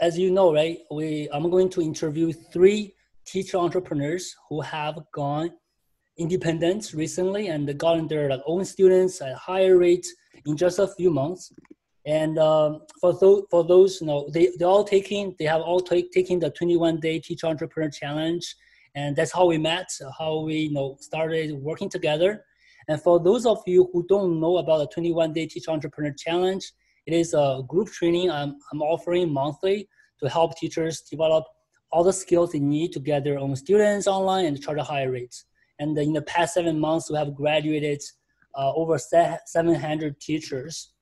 as you know, right, I'm going to interview 3 teacher entrepreneurs who have gone independent recently and gotten their like own students at higher rates in just a few months. And for those, you know, they have all taking the 21-day teacher entrepreneur challenge, and that's how we met, how we started working together. And for those of you who don't know about the 21-day teacher entrepreneur challenge, it is a group training I'm offering monthly to help teachers develop all the skills they need to get their own students online and charge a higher rates. And in the past 7 months, we have graduated over 700 teachers.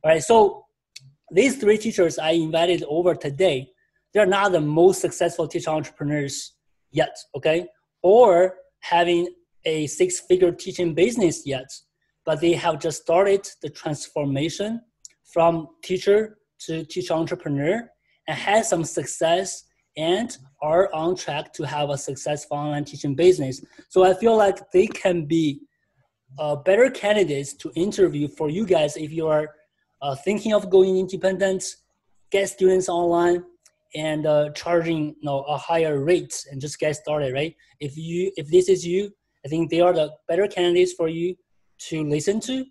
All right, so these 3 teachers I invited over today, they're not the most successful teacher entrepreneurs yet, okay? Or having a 6-figure teaching business yet, but they have just started the transformation from teacher to teacher entrepreneur and had some success and are on track to have a successful online teaching business. So I feel like they can be better candidates to interview for you guys if you are thinking of going independent, get students online, and charging a higher rate and just get started, right? If this is you, I think they are the better candidates for you to listen to.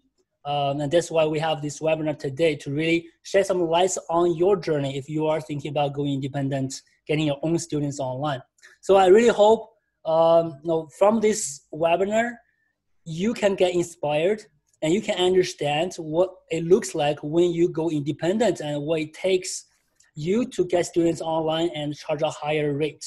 And that's why we have this webinar today, to really shed some light on your journey if you are thinking about going independent, getting your own students online. So I really hope from this webinar, you can get inspired and you can understand what it looks like when you go independent and what it takes you to get students online and charge a higher rate,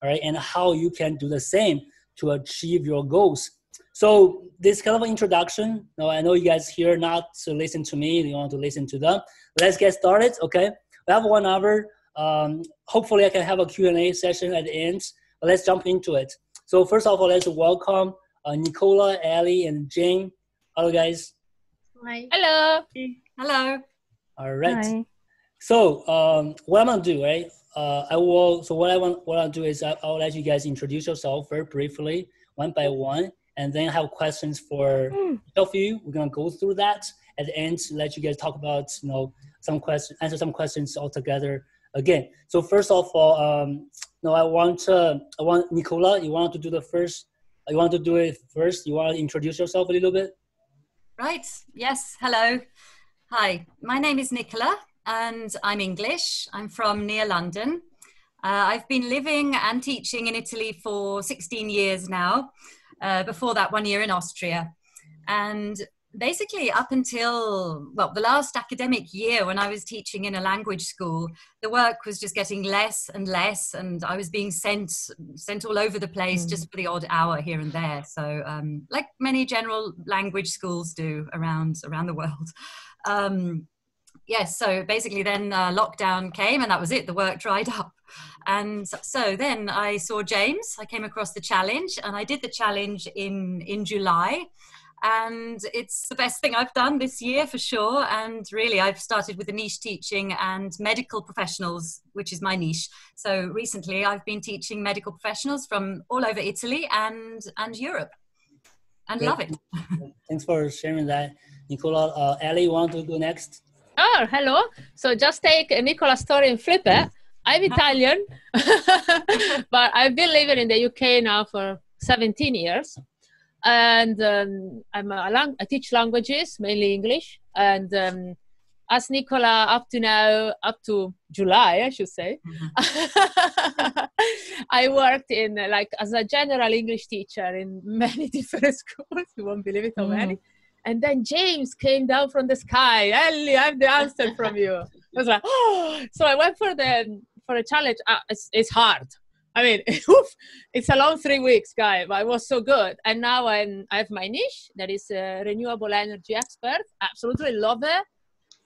all right? And how you can do the same to achieve your goals. So this kind of introduction, I know you guys here not to listen to me, you want to listen to them. Let's get started, okay? We have 1 hour. Hopefully I can have a Q&A session at the end, but let's jump into it. So first of all, let's welcome Nicola, Ellie, and Jane. Hello, guys. Hi. Hello. Hello. All right. Hi. So what I'm gonna do, right? What I'll do is I'll let you guys introduce yourself very briefly, one by one, and then I have questions for each of you. We're gonna go through that at the end. Let you guys talk about answer some questions all together again. So first of all, I want Nicola. You want to do the first? You want to do it first? You want to introduce yourself a little bit? Right. Yes. Hello. Hi. My name is Nicola, and I'm English. I'm from near London. I've been living and teaching in Italy for 16 years now. Before that, 1 year in Austria. And basically up until, well, the last academic year when I was teaching in a language school, the work was just getting less and less, and I was being sent all over the place just for the odd hour here and there. So like many general language schools do around the world. Yes, so basically then lockdown came and that was it, the work dried up. And so then I saw James, I came across the challenge, and I did the challenge in July. And it's the best thing I've done this year for sure. And really, I've started with the niche teaching and medical professionals, which is my niche. So recently I've been teaching medical professionals from all over Italy and Europe, and love it. Thanks for sharing that, Nicola. Ellie, you want to go next? Oh, hello. So just take Nicola's story and flip it. I'm Italian, but I've been living in the UK now for 17 years. And I teach languages, mainly English. And as Nicola, up to July, I should say, I worked in as a general English teacher in many different schools. You won't believe it, how many. And then James came down from the sky. Ellie, I have the answer from you. I was like, oh! So I went for a challenge. It's hard. I mean, it's a long 3 weeks, guy, but it was so good. And now I have my niche, that is a renewable energy expert. Absolutely love it.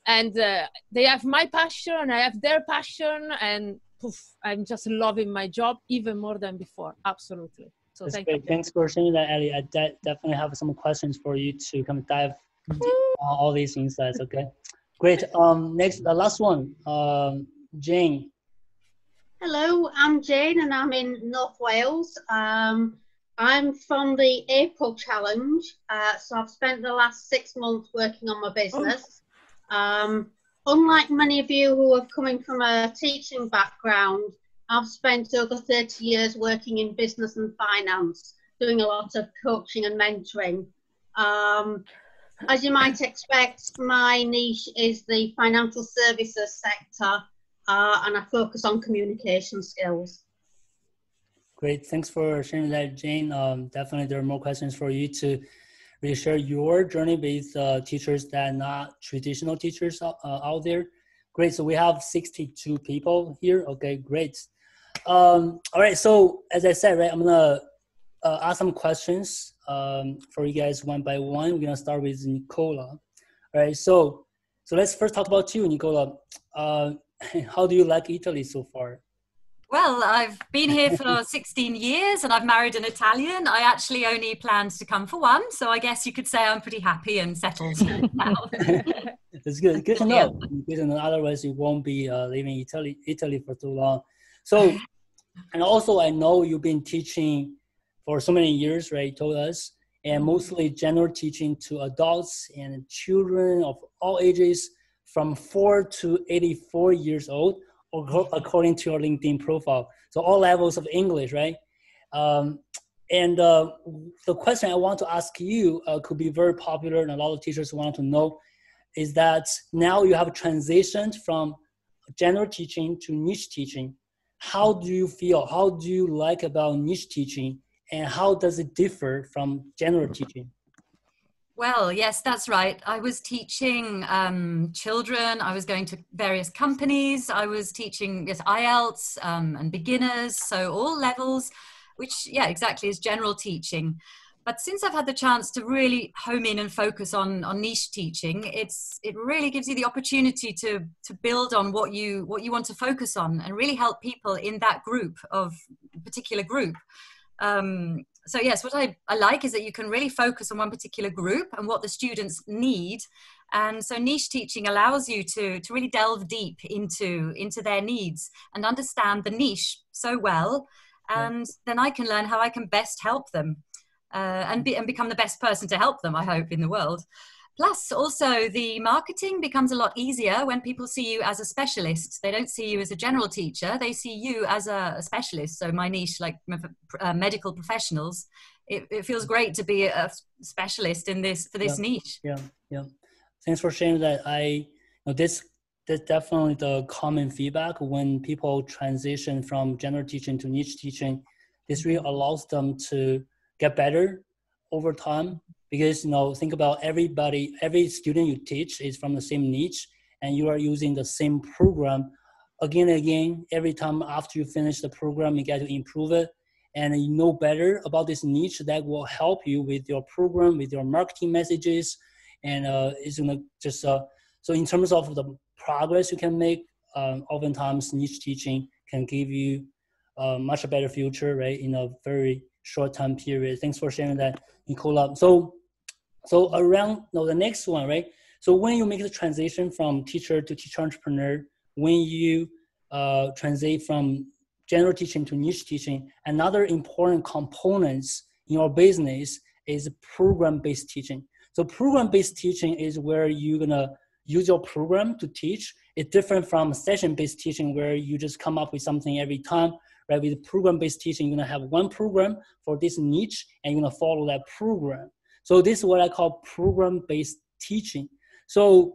And they have my passion, and I have their passion, and I'm just loving my job even more than before. Absolutely. So that's great. Thanks for sharing that, Ellie. I definitely have some questions for you to come dive deep on all these insights. Okay, great. Next, the last one, Jane. Hello, I'm Jane, and I'm in North Wales. I'm from the April challenge, so I've spent the last 6 months working on my business. unlike many of you who are coming from a teaching background, I've spent over 30 years working in business and finance, doing a lot of coaching and mentoring. As you might expect, my niche is the financial services sector, and I focus on communication skills. Great, thanks for sharing that, Jane. Definitely there are more questions for you to really share your journey with teachers that are not traditional teachers out there. Great, so we have 62 people here. Okay, great. All right, so as I said, right, I'm gonna ask some questions for you guys one by one. We're gonna start with Nicola. All right, so let's first talk about you, Nicola. How do you like Italy so far? Well, I've been here for 16 years and I've married an Italian. I actually only planned to come for one, so I guess you could say I'm pretty happy and settled now. It's good. Good to know. Good to know. Otherwise, you won't be leaving Italy for too long. So, and also, I know you've been teaching for so many years, right? You told us, and mostly general teaching to adults and children of all ages, from 4 to 84 years old, according to your LinkedIn profile. So all levels of English, right? And the question I want to ask you could be very popular, and a lot of teachers want to know, is that now you have transitioned from general teaching to niche teaching. How do you feel? How do you like about niche teaching? And how does it differ from general teaching? Well, yes, that's right. I was teaching children. I was going to various companies. I was teaching IELTS and beginners, so all levels, which, yeah, exactly is general teaching. But since I've had the chance to really home in and focus on niche teaching, it really gives you the opportunity to build on what you want to focus on and really help people in that particular group. So yes, what I like is that you can really focus on one particular group and what the students need. And so niche teaching allows you to really delve deep into their needs and understand the niche so well. And then I can learn how I can best help them and become the best person to help them, I hope, in the world. Plus, also, the marketing becomes a lot easier when people see you as a specialist. They don't see you as a general teacher. They see you as a specialist. So my niche, like medical professionals, it feels great to be a specialist in this niche. Yeah. Thanks for sharing that. That's definitely the common feedback when people transition from general teaching to niche teaching. This really allows them to get better over time. Because, think about every student you teach is from the same niche, and you are using the same program again and again. Every time after you finish the program, you get to improve it, and you know better about this niche that will help you with your program, with your marketing messages, and it's gonna just so in terms of the progress you can make, oftentimes niche teaching can give you a much better future, right, in a very short time period. Thanks for sharing that, Nicola. So around the next one, right? So when you make the transition from teacher to teacher entrepreneur, when you translate from general teaching to niche teaching, another important components in your business is program-based teaching. So program-based teaching is where you're gonna use your program to teach. It's different from session-based teaching where you just come up with something every time, right? With program-based teaching, you're gonna have one program for this niche and you're gonna follow that program. So this is what I call program-based teaching. So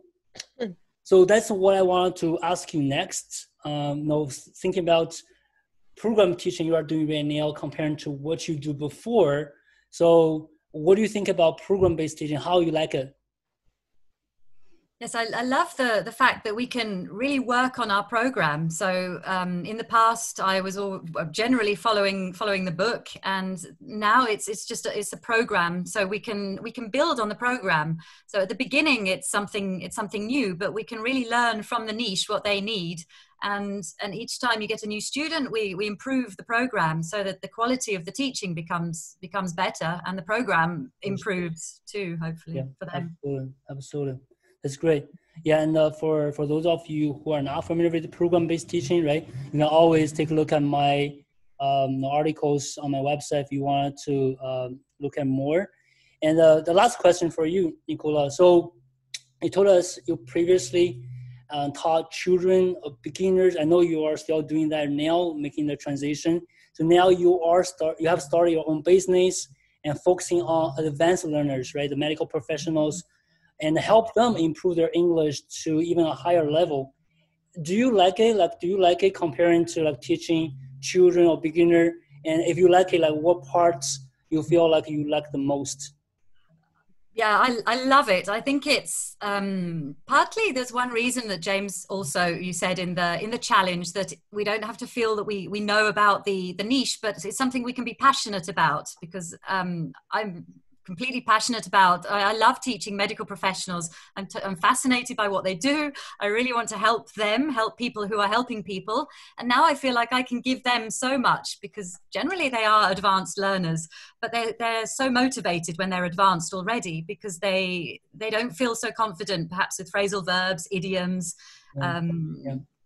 that's what I want to ask you next. Thinking about program teaching you are doing right now compared to what you do before. So what do you think about program-based teaching? How you like it? Yes, I love the fact that we can really work on our program. So in the past, I was generally following the book, and now it's a program. So we can build on the program. So at the beginning, it's something new, but we can really learn from the niche what they need. And each time you get a new student, we improve the program so that the quality of the teaching becomes better, and the program improves too, hopefully, for them. Absolutely. That's great. Yeah, and for those of you who are not familiar with the program-based teaching, right, you can always take a look at my articles on my website if you want to look at more. And the last question for you, Nicola. So you told us you previously taught children, beginners. I know you are still doing that now, making the transition. So now you have started your own business and focusing on advanced learners, right? The medical professionals, and help them improve their English to even a higher level. Do you like it? Like, do you like it comparing to like teaching children or beginner? And if you like it, like what parts you feel like you like the most? Yeah, I love it. I think it's partly there's one reason that James also, you said in the challenge, that we don't have to feel that we know about the niche, but it's something we can be passionate about, because I'm completely passionate about. I love teaching medical professionals. I'm fascinated by what they do. I really want to help them, help people who are helping people. And now I feel like I can give them so much, because generally they are advanced learners, but they're so motivated when they're advanced already, because they don't feel so confident perhaps with phrasal verbs, idioms,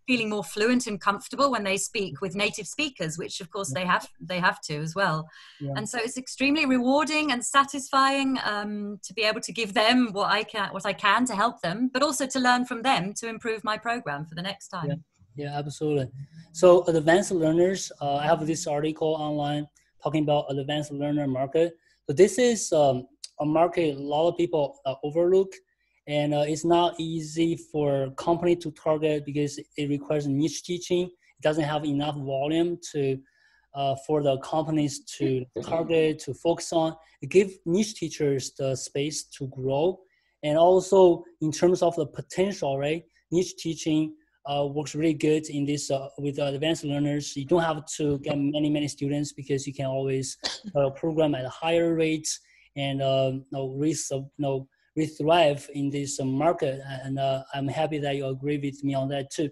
feeling more fluent and comfortable when they speak with native speakers, which of course they have to as well. Yeah. And so it's extremely rewarding and satisfying to be able to give them what I can to help them, but also to learn from them to improve my program for the next time. Yeah, absolutely. So advanced learners, I have this article online talking about advanced learner market. So this is a market a lot of people overlook. And it's not easy for company to target because it requires niche teaching. It doesn't have enough volume to for the companies to target, to focus on. It gives niche teachers the space to grow. And also in terms of the potential, right? Niche teaching works really good in this with advanced learners. You don't have to get many students because you can always program at higher rates and we thrive in this market, and I'm happy that you agree with me on that too.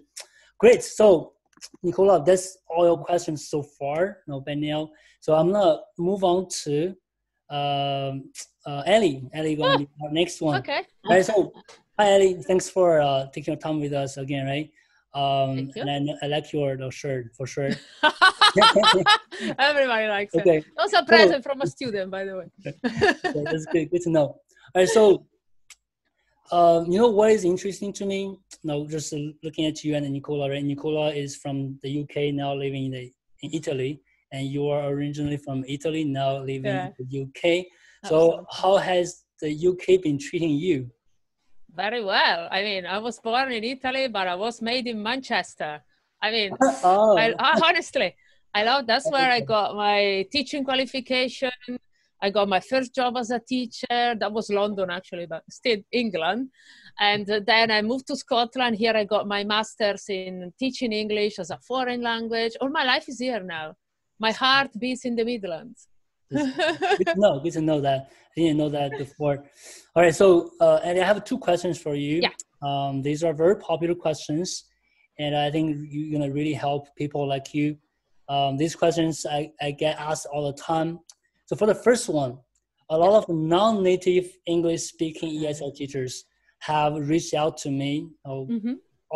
Great. So, Nicola, that's all your questions so far, by now. So I'm gonna move on to Ellie. Ellie, gonna be our next one. Okay. Right. So, hi Ellie. Thanks for taking your time with us again. Right. Thank you. And I like your shirt for sure. Everybody likes okay. it. Also a present from a student, by the way. Okay, that's good. Good to know. All right. So. What is interesting to me? Just looking at you and Nicola, right? Nicola is from the UK, now living in Italy, and you are originally from Italy, now living in the UK. So how has the UK been treating you? Very well. I mean, I was born in Italy, but I was made in Manchester. I mean, honestly, I love, that's where I got my teaching qualification. I got my first job as a teacher. That was London, actually, but still England. And then I moved to Scotland. Here I got my master's in teaching English as a foreign language. All my life is here now. My heart beats in the Midlands. Good to know that. I didn't know that before. All right, so and I have two questions for you. Yeah. These are very popular questions, and I think you're going to really help people like you. These questions I get asked all the time. So for the first one, a lot of non-native English-speaking ESL teachers have reached out to me all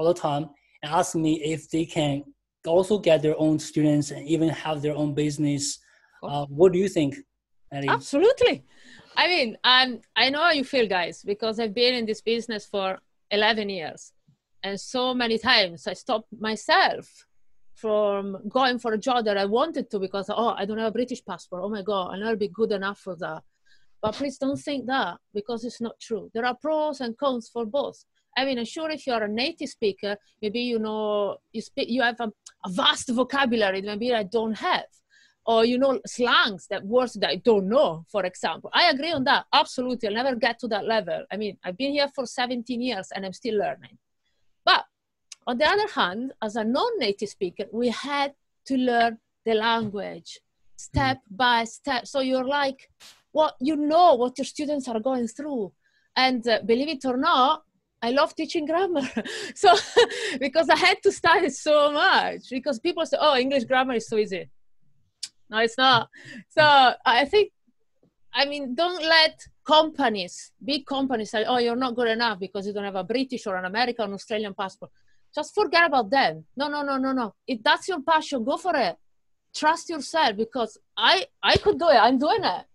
the time and asked me if they can also get their own students and even have their own business. What do you think, Ellie? Absolutely. I mean, I know how you feel, guys, because I've been in this business for 11 years. And so many times I stopped myself from going for a job that I wanted to because, I don't have a British passport. Oh my God, I'll never be good enough for that. But please don't think that, because it's not true. There are pros and cons for both. I mean, I'm sure if you're a native speaker, maybe you have a vast vocabulary that maybe I don't have. Or slangs, that words that I don't know, for example. I agree on that, absolutely. I'll never get to that level. I mean, I've been here for 17 years and I'm still learning. But on the other hand, as a non-native speaker, we had to learn the language step by step. So you're like, what your students are going through. And believe it or not, I love teaching grammar. So, because I had to study so much, because people say, English grammar is so easy. No, it's not. So I think, don't let big companies say, you're not good enough because you don't have a British or an American or Australian passport. Just forget about them. No. If that's your passion, go for it. Trust yourself, because I could do it. I'm doing it.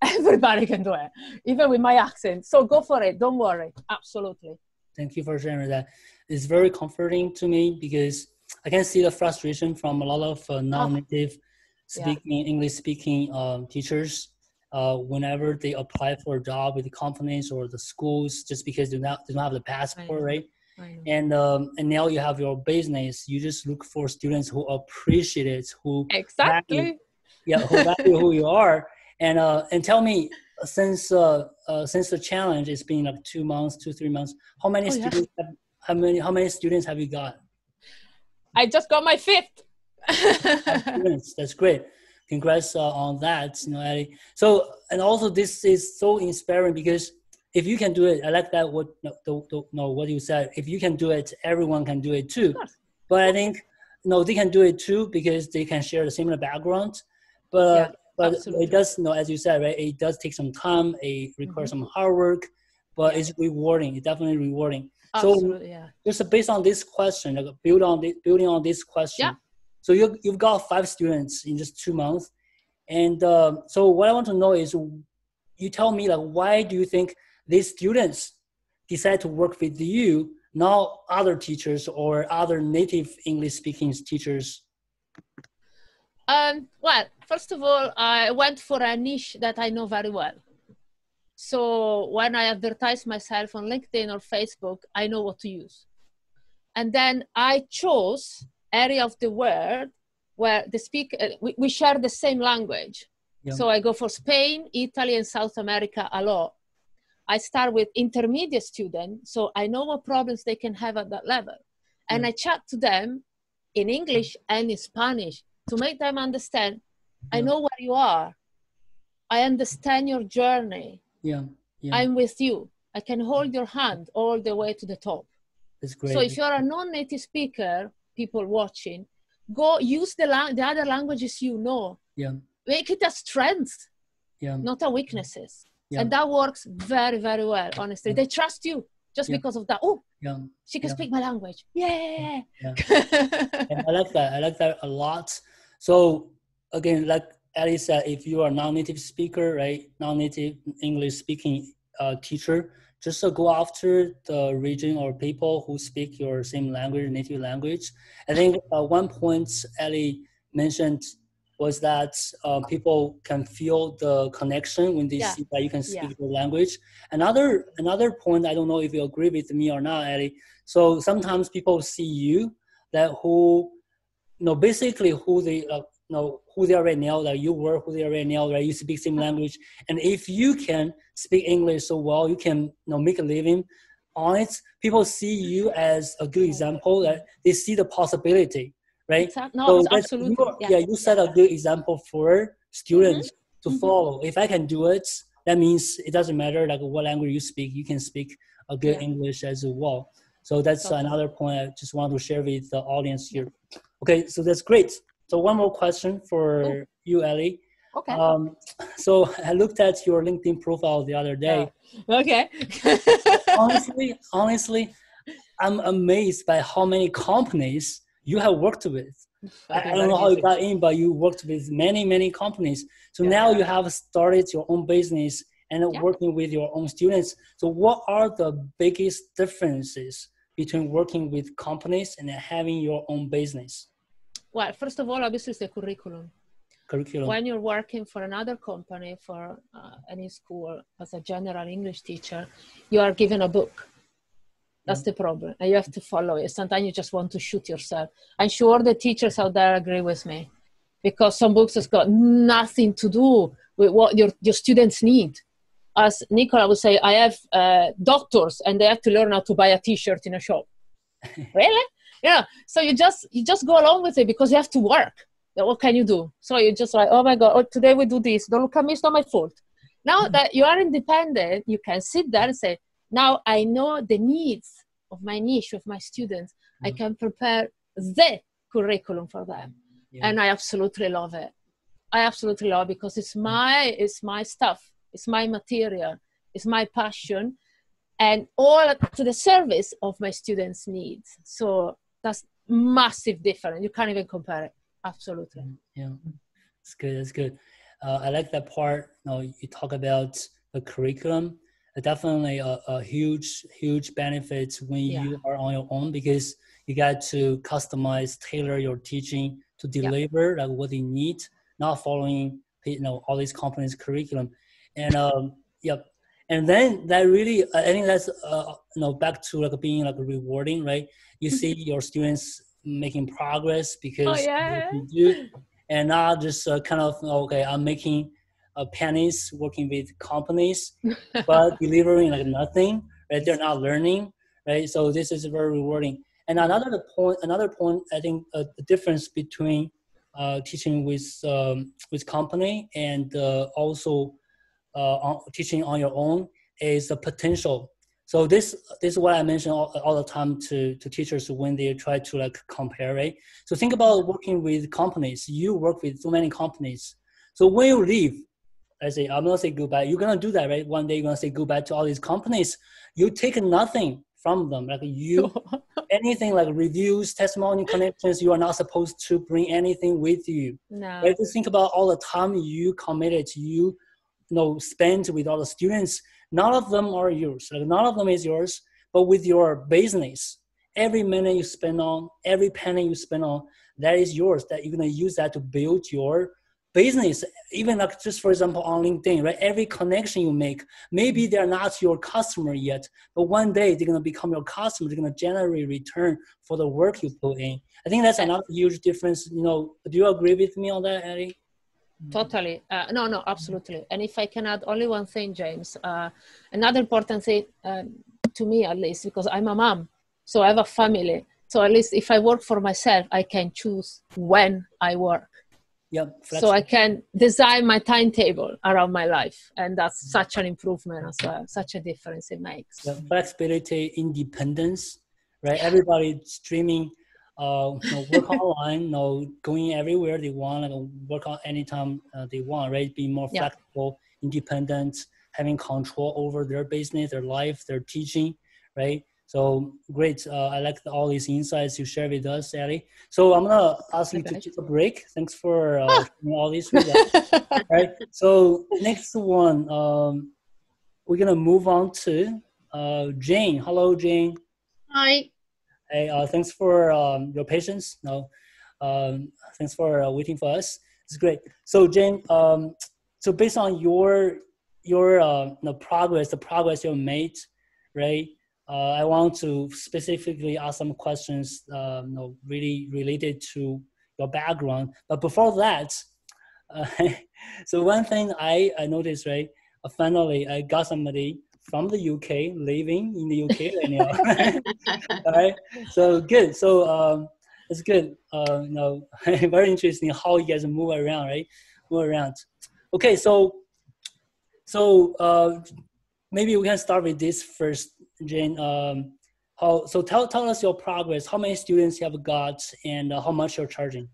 Everybody can do it, even with my accent. So go for it. Don't worry. Absolutely. Thank you for sharing that. is very comforting to me because I can see the frustration from a lot of non-native English speaking teachers whenever they apply for a job with the companies or the schools just because they don't have the passport, right? And now you have your business. You just look for students who appreciate it, who exactly who value who you are. And tell me, since the challenge, it's been like 2 months, 3 months. How many students? How many students have you got? I just got my 5th. 5 students. That's great. Congrats on that, Ellie. So, and also this is so inspiring because if you can do it, I like that what you said. If you can do it, everyone can do it too. But I think they can do it too because they can share the similar background. But it does, as you said, right? It does take some time. It requires some hard work, but it's rewarding. It's definitely rewarding. Absolutely, so just based on this question, building on this question. So you've got 5 students in just 2 months, and so what I want to know is, you tell me, like, why do you think these students decide to work with you, not other teachers or other native English speaking teachers? Well, first of all, I went for a niche that I know very well. So when I advertise myself on LinkedIn or Facebook, I know what to use. And then I chose area of the world where we share the same language. So I go for Spain, Italy, and South America a lot. I start with intermediate students, so I know what problems they can have at that level. And I chat to them in English and in Spanish to make them understand, I know where you are. I understand your journey. I'm with you. I can hold your hand all the way to the top. That's great. So if you're a non-native speaker, people watching, go use the other languages you know. Make it a strength, not a weaknesses. And that works very, very well, honestly. They trust you just because of that. Oh, she can speak my language. And I like that. I like that a lot. So again, like Ellie said, if you are a non-native speaker, right, non-native English speaking teacher, just go after the region or people who speak your same language, native language. I think one point Ellie mentioned was that people can feel the connection when they see that you can speak the language. Another point, I don't know if you agree with me or not, Ellie. So sometimes people see you basically who they who they are right now, that you were who they are right now, right? You speak same language, and if you can speak English so well, you can make a living on it. People see you as a good example, that they see the possibility. Right? No, absolutely. You set a good example for students to follow. If I can do it, that means it doesn't matter like what language you speak, you can speak a good English as well. So that's another point I just want to share with the audience here. Okay, so that's great. So one more question for you, Ellie. Okay. So I looked at your LinkedIn profile the other day. Okay. honestly, I'm amazed by how many companies you have worked with. I don't know how you got in, but you worked with many, many companies. So now you have started your own business and working with your own students. So what are the biggest differences between working with companies and having your own business? Well, first of all, obviously, it's the curriculum. When you're working for another company, for any school as a general English teacher, you are given a book. That's the problem. And you have to follow it. Sometimes you just want to shoot yourself. I'm sure the teachers out there agree with me, because some books has got nothing to do with what your students need. As Nicola would say, I have doctors and they have to learn how to buy a t-shirt in a shop. Really? So you just go along with it because you have to work. What can you do? So you're just like, oh my God, today we do this. Don't look at me, it's not my fault. Now that you are independent, you can sit there and say, now I know the needs of my niche, of my students. I can prepare the curriculum for them. And I absolutely love it. I absolutely love it because it's my stuff. It's my material. It's my passion. And all to the service of my students' needs. So that's massive difference. You can't even compare it. Absolutely. Yeah, it's good. That's good. I like that part. You talk about the curriculum. definitely a huge benefit when you are on your own, because you got to customize, tailor your teaching to deliver like what they need, not following all these companies' curriculum. And and then that really, I think that's back to like being like rewarding, right? You see your students making progress because you do, and not just kind of okay, I'm making pennies working with companies, but delivering like nothing, right? They're not learning, right? So this is very rewarding. And another point, I think the difference between teaching with company and also teaching on your own is the potential. So this is what I mention all the time to teachers when they try to like compare, right? So think about working with companies. You work with so many companies. So when you leave, I say, I'm gonna say goodbye. You're gonna do that, right? One day you're gonna say goodbye to all these companies. You take nothing from them. Like anything like reviews, testimony, connections, you are not supposed to bring anything with you. No. Right? Just think about all the time you committed, you spent with all the students. None of them are yours. Like none of them is yours. But with your business, every minute you spend on, every penny you spend on, that is yours. That you're gonna use that to build your business. Even like just for example on LinkedIn, right? Every connection you make, maybe they're not your customer yet, but one day they're gonna become your customer. They're gonna generate return for the work you put in. I think that's another huge difference. Do you agree with me on that, Ellie? Totally. No, absolutely. And if I can add only one thing, James, another important thing to me, at least, because I'm a mom, so I have a family. So at least if I work for myself, I can choose when I work. Yep. So I can design my timetable around my life. And that's such an improvement as well, such a difference it makes. Yeah, flexibility, independence, right? Everybody streaming, work online, going everywhere they want, work on anytime they want, right? Being more flexible, independent, having control over their business, their life, their teaching, right? So great. I like all these insights you share with us, Ellie. So I'm gonna ask you to take a break. Thanks for sharing all these with us. Right. So next one, we're gonna move on to Jane. Hello, Jane. Hi. Hey, thanks for your patience. Thanks for waiting for us. It's great. So Jane, so based on your progress, the progress you made, right? I want to specifically ask some questions, really related to your background. But before that, so one thing I noticed, right? Finally, I got somebody from the UK living in the UK right now. All right. So good. So it's good. Very interesting how you guys move around, right? Move around. Okay. So maybe we can start with this first, Jane. Tell us your progress. How many students you have got, and how much you're charging?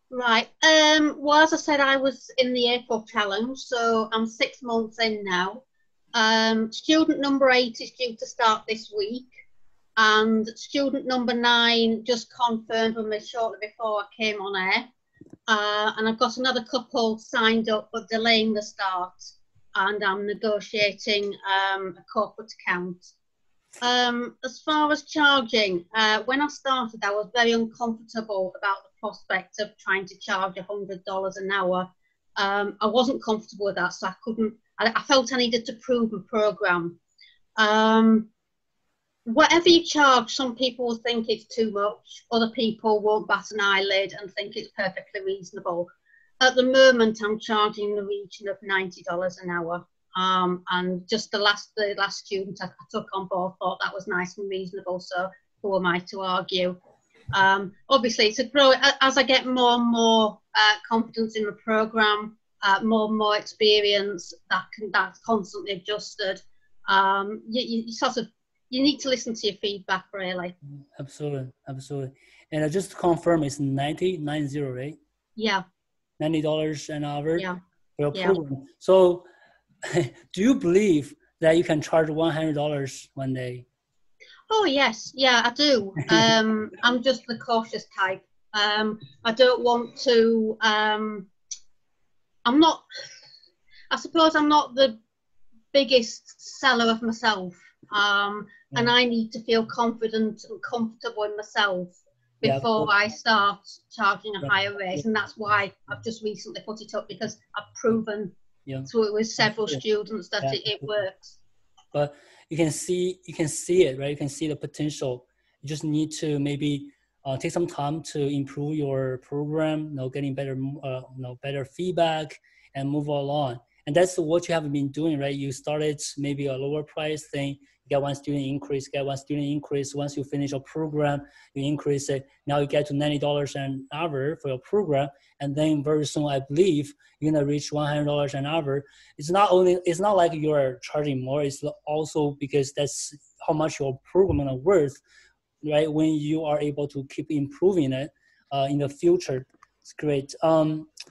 Right. Well, as I said, I was in the April challenge, so I'm 6 months in now. Student number 8 is due to start this week, and student number 9 just confirmed with me shortly before I came on air. And I've got another couple signed up but delaying the start, and I'm negotiating a corporate account. As far as charging, when I started, I was very uncomfortable about the prospect of trying to charge $100 an hour. I wasn't comfortable with that, so I felt I needed to prove my program. Whatever you charge, some people will think it's too much. Other people won't bat an eyelid and think it's perfectly reasonable. At the moment, I'm charging in the region of $90 an hour. And just the last student I took on board thought that was nice and reasonable. So who am I to argue? Obviously, it's a grow as I get more and more confidence in the program, more and more experience. That's constantly adjusted. You need to listen to your feedback, really. Absolutely. And just to confirm, it's 90, right? Yeah. $90 an hour for your program. So do you believe that you can charge $100 one day? Oh yes, yeah, I do. I'm just the cautious type. I don't want to. I suppose I'm not the biggest seller of myself. And I need to feel confident and comfortable in myself before I start charging a higher rate. And that's why I've just recently put it up, because I've proven through it with several students that it works. But you can see it, right? You can see the potential. You just need to maybe take some time to improve your program, getting better, better feedback, and move along. And that's what you have been doing, right? You started maybe a lower price thing, get one student increase. Once you finish your program, you increase it. Now you get to $90 an hour for your program. And then very soon, I believe, you're gonna reach $100 an hour. It's not like you're charging more. It's also because that's how much your program is worth, right? When you are able to keep improving it in the future. It's great.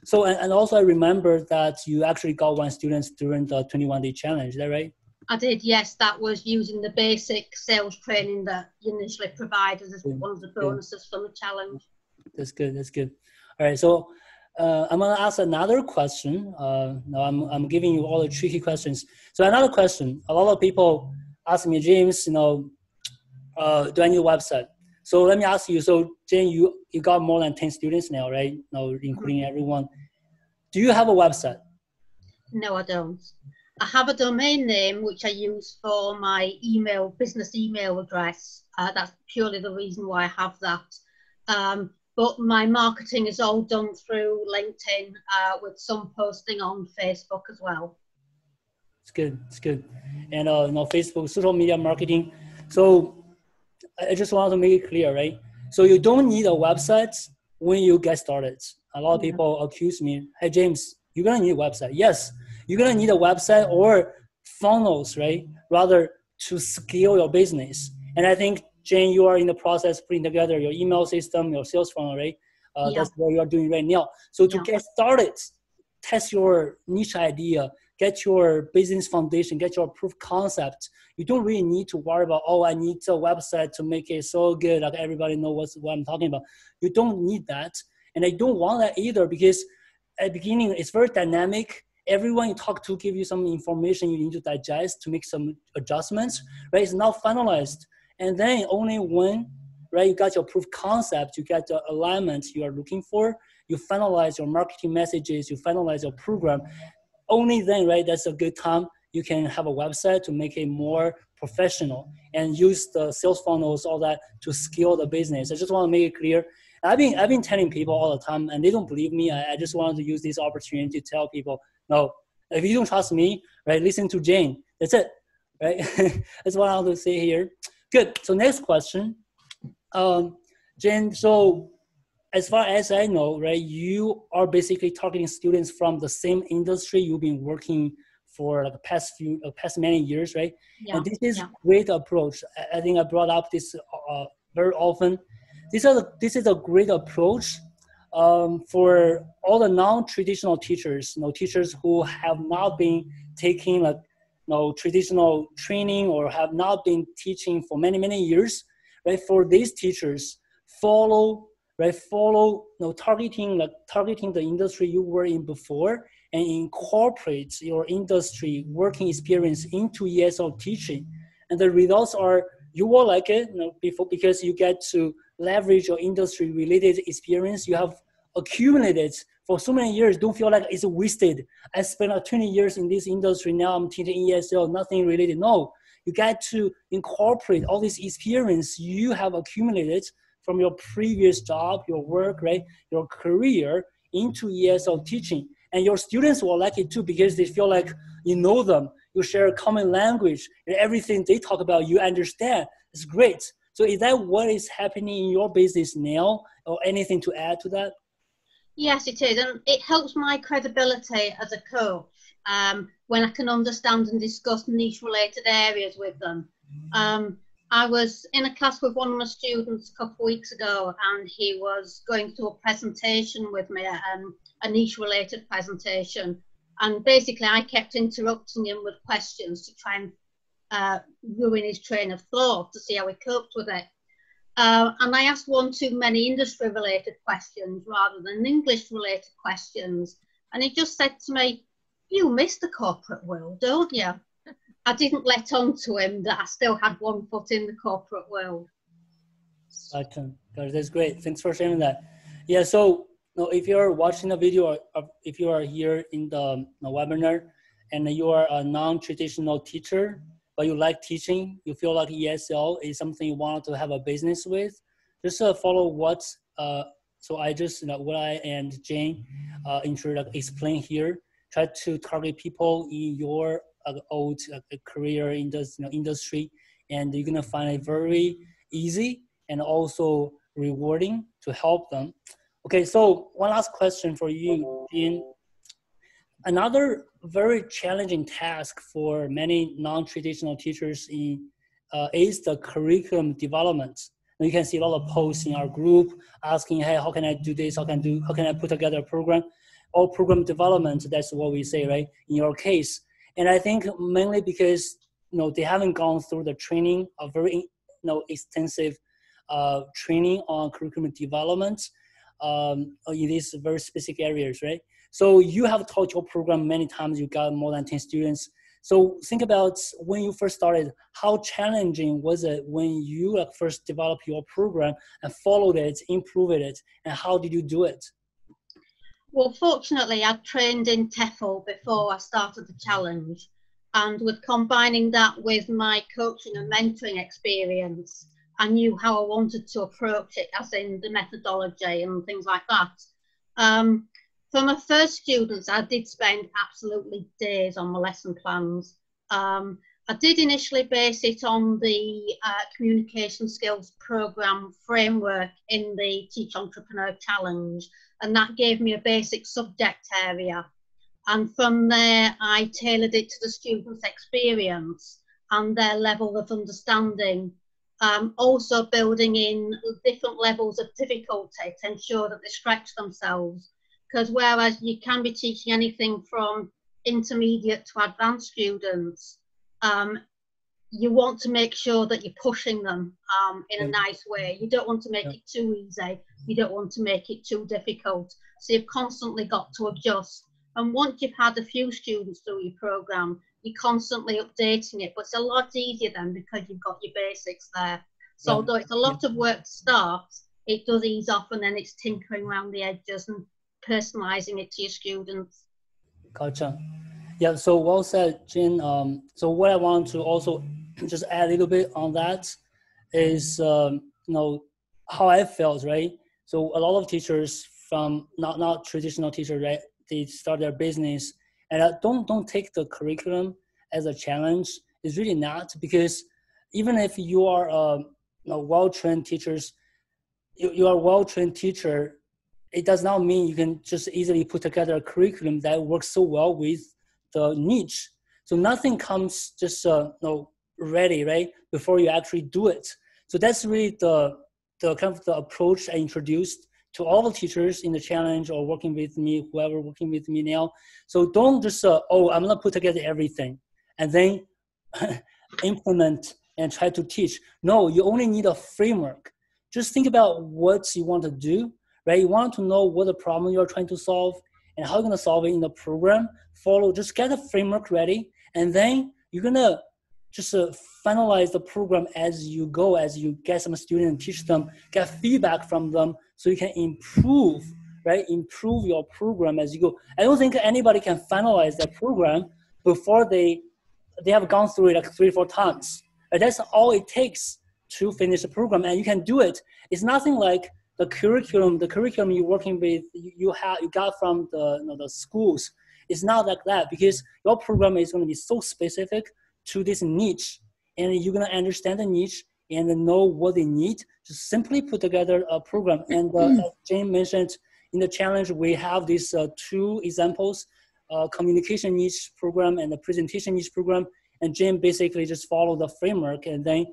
So, and also I remember that you actually got one student during the 21-day challenge. Is that right? I did, yes. That was using the basic sales training that you initially provided as one of the bonuses from the challenge. That's good. That's good. All right. So I'm going to ask another question. Now I'm giving you all the tricky questions. So another question. A lot of people ask me, James, do I need a website? So let me ask you. So Jane, you got more than 10 students now, right? Now, including everyone. Do you have a website? No, I don't. I have a domain name which I use for my business email address. That's purely the reason why I have that. But my marketing is all done through LinkedIn with some posting on Facebook as well. It's good. It's good. And Facebook, social media marketing. So I just want to make it clear, right? So you don't need a website when you get started. A lot of people accuse me, hey, James, you're going to need a website. Yes, you're going to need a website or funnels, right? Rather to scale your business. And I think, Jane, you are in the process of putting together your email system, your sales funnel, right? That's what you are doing right now. So to get started, test your niche idea, get your business foundation, get your proof concept. You don't really need to worry about, I need a website to make it so good, like everybody knows what I'm talking about. You don't need that. And I don't want that either, because at the beginning, it's very dynamic. Everyone you talk to give you some information you need to digest to make some adjustments, right? It's not finalized. And then only when, right, you got your proof concept, you get the alignment you are looking for, you finalize your marketing messages, you finalize your program. Only then, right, that's a good time you can have a website to make it more professional and use the sales funnels, all that, to scale the business. I just want to make it clear. I've been telling people all the time, and they don't believe me. I just wanted to use this opportunity to tell people, no, if you don't trust me, right, listen to Jane. That's it, right? That's what I want to say here. Good. So next question, Jane. So as far as I know, right, you are basically targeting students from the same industry you've been working for the past many years, right? Yeah. And this is great approach. I think I brought up this very often. This is a great approach for all the non-traditional teachers, teachers who have not been taking traditional training or have not been teaching for many, many years, right? For these teachers, follow targeting the industry you were in before and incorporate your industry working experience into ESL teaching. And the results are, you will like it because you get to leverage your industry related experience you have accumulated for so many years. Don't feel like it's wasted. I spent 20 years in this industry. Now I'm teaching ESL, nothing related. No, you get to incorporate all this experience you have accumulated from your previous job, your work, right, your career into ESL teaching. And your students will like it too because they feel like you know them, you share a common language, and everything they talk about you understand. It's great. So is that what is happening in your business now, or anything to add to that? Yes, it is. And it helps my credibility as a coach when I can understand and discuss niche-related areas with them. I was in a class with one of my students a couple of weeks ago, and he was going through a presentation with me, a niche-related presentation. And basically, I kept interrupting him with questions to try and ruin his train of thought to see how he coped with it. And I asked one too many industry-related questions rather than English-related questions. And he just said to me, "You miss the corporate world, don't you?" I didn't let on to him that I still had one foot in the corporate world. Gotcha. That's great. Thanks for sharing that. Yeah, so if you're watching the video or if you are here in the webinar and you are a non-traditional teacher, but you like teaching, you feel like ESL is something you want to have a business with, just follow what, so I just, what I and Jane explain here, try to target people in your old career in this industry, and you're gonna find it very easy and also rewarding to help them. Okay, so one last question for you, Jean. Another very challenging task for many non-traditional teachers is the curriculum development. And you can see a lot of posts in our group asking, hey, how can I do this? How can I put together a program? Or program development, that's what we say, right? In your case. And I think mainly because they haven't gone through the training, a very extensive training on curriculum development in these very specific areas, right? So you have taught your program many times, you got more than 10 students. So think about when you first started, how challenging was it when you first developed your program and followed it, improved it, and how did you do it? Well, fortunately, I trained in TEFL before I started the challenge. And with combining that with my coaching and mentoring experience, I knew how I wanted to approach it, as in the methodology and things like that. For my first students, I did spend absolutely days on my lesson plans. I did initially base it on the communication skills program framework in the Teach Entrepreneur Challenge, and that gave me a basic subject area. And from there, I tailored it to the students' experience and their level of understanding. Also building in different levels of difficulty to ensure that they stretch themselves. Because whereas you can be teaching anything from intermediate to advanced students, you want to make sure that you're pushing them in a nice way. You don't want to make it too easy. You don't want to make it too difficult. So you've constantly got to adjust. And once you've had a few students through your program, you're constantly updating it. But it's a lot easier then because you've got your basics there. So although it's a lot of work to start, it does ease off, and then it's tinkering around the edges and personalizing it to your students. Gotcha. Yeah, so well said, Jin. So what I want to also just add a little bit on that is, how I felt, right? So a lot of teachers from not traditional teachers, right? They start their business, and don't take the curriculum as a challenge. It's really not, because even if you are well-trained teachers, you are a well-trained teacher, it does not mean you can just easily put together a curriculum that works so well with the niche. So nothing comes just ready, right, before you actually do it. So that's really the kind of the approach I introduced to all the teachers in the challenge or working with me, whoever working with me now. So don't just, I'm gonna put together everything and then implement and try to teach. No, you only need a framework. Just think about what you want to do, right? You want to know what the problem you're trying to solve and how you're gonna solve it in the program. Just get a framework ready, and then you're gonna just finalize the program as you go, as you get some students, teach them, get feedback from them, so you can improve, right? Improve your program as you go. I don't think anybody can finalize their program before they have gone through it like 3-4 times. But that's all it takes to finish the program, and you can do it. It's nothing like the curriculum you're working with, you got from the schools. It's not like that, because your program is going to be so specific to this niche, and you're going to understand the niche and know what they need. Just simply put together a program. And as Jane mentioned, in the challenge, we have these 2 examples, communication niche program and the presentation niche program. And Jane basically just follow the framework and then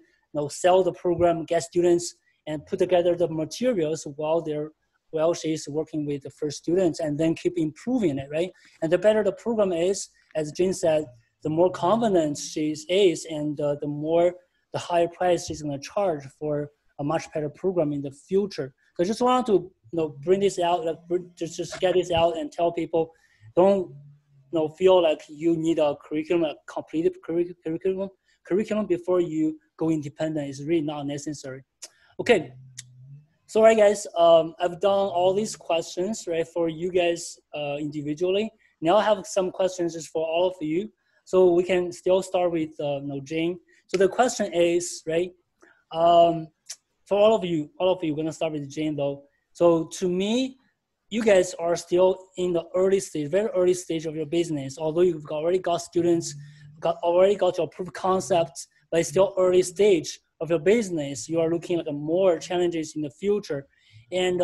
sell the program, get students, and put together the materials while she's working with the first students, and then keep improving it, right? And the better the program is, as Jane said, the more confident she is, and the higher price she's going to charge for a much better program in the future. So I just want to bring this out, just get this out and tell people, don't feel like you need a curriculum, a completed curriculum before you go independent is really not necessary. Okay. So, right, guys, I've done all these questions, right, for you guys individually. Now I have some questions just for all of you. So we can still start with Jane. So the question is, right, for all of you, we're gonna start with Jane though. So to me, you guys are still in the very early stage of your business. Although you've already got students, already got your proof of concepts, but it's still early stage of your business. You are looking at more challenges in the future. And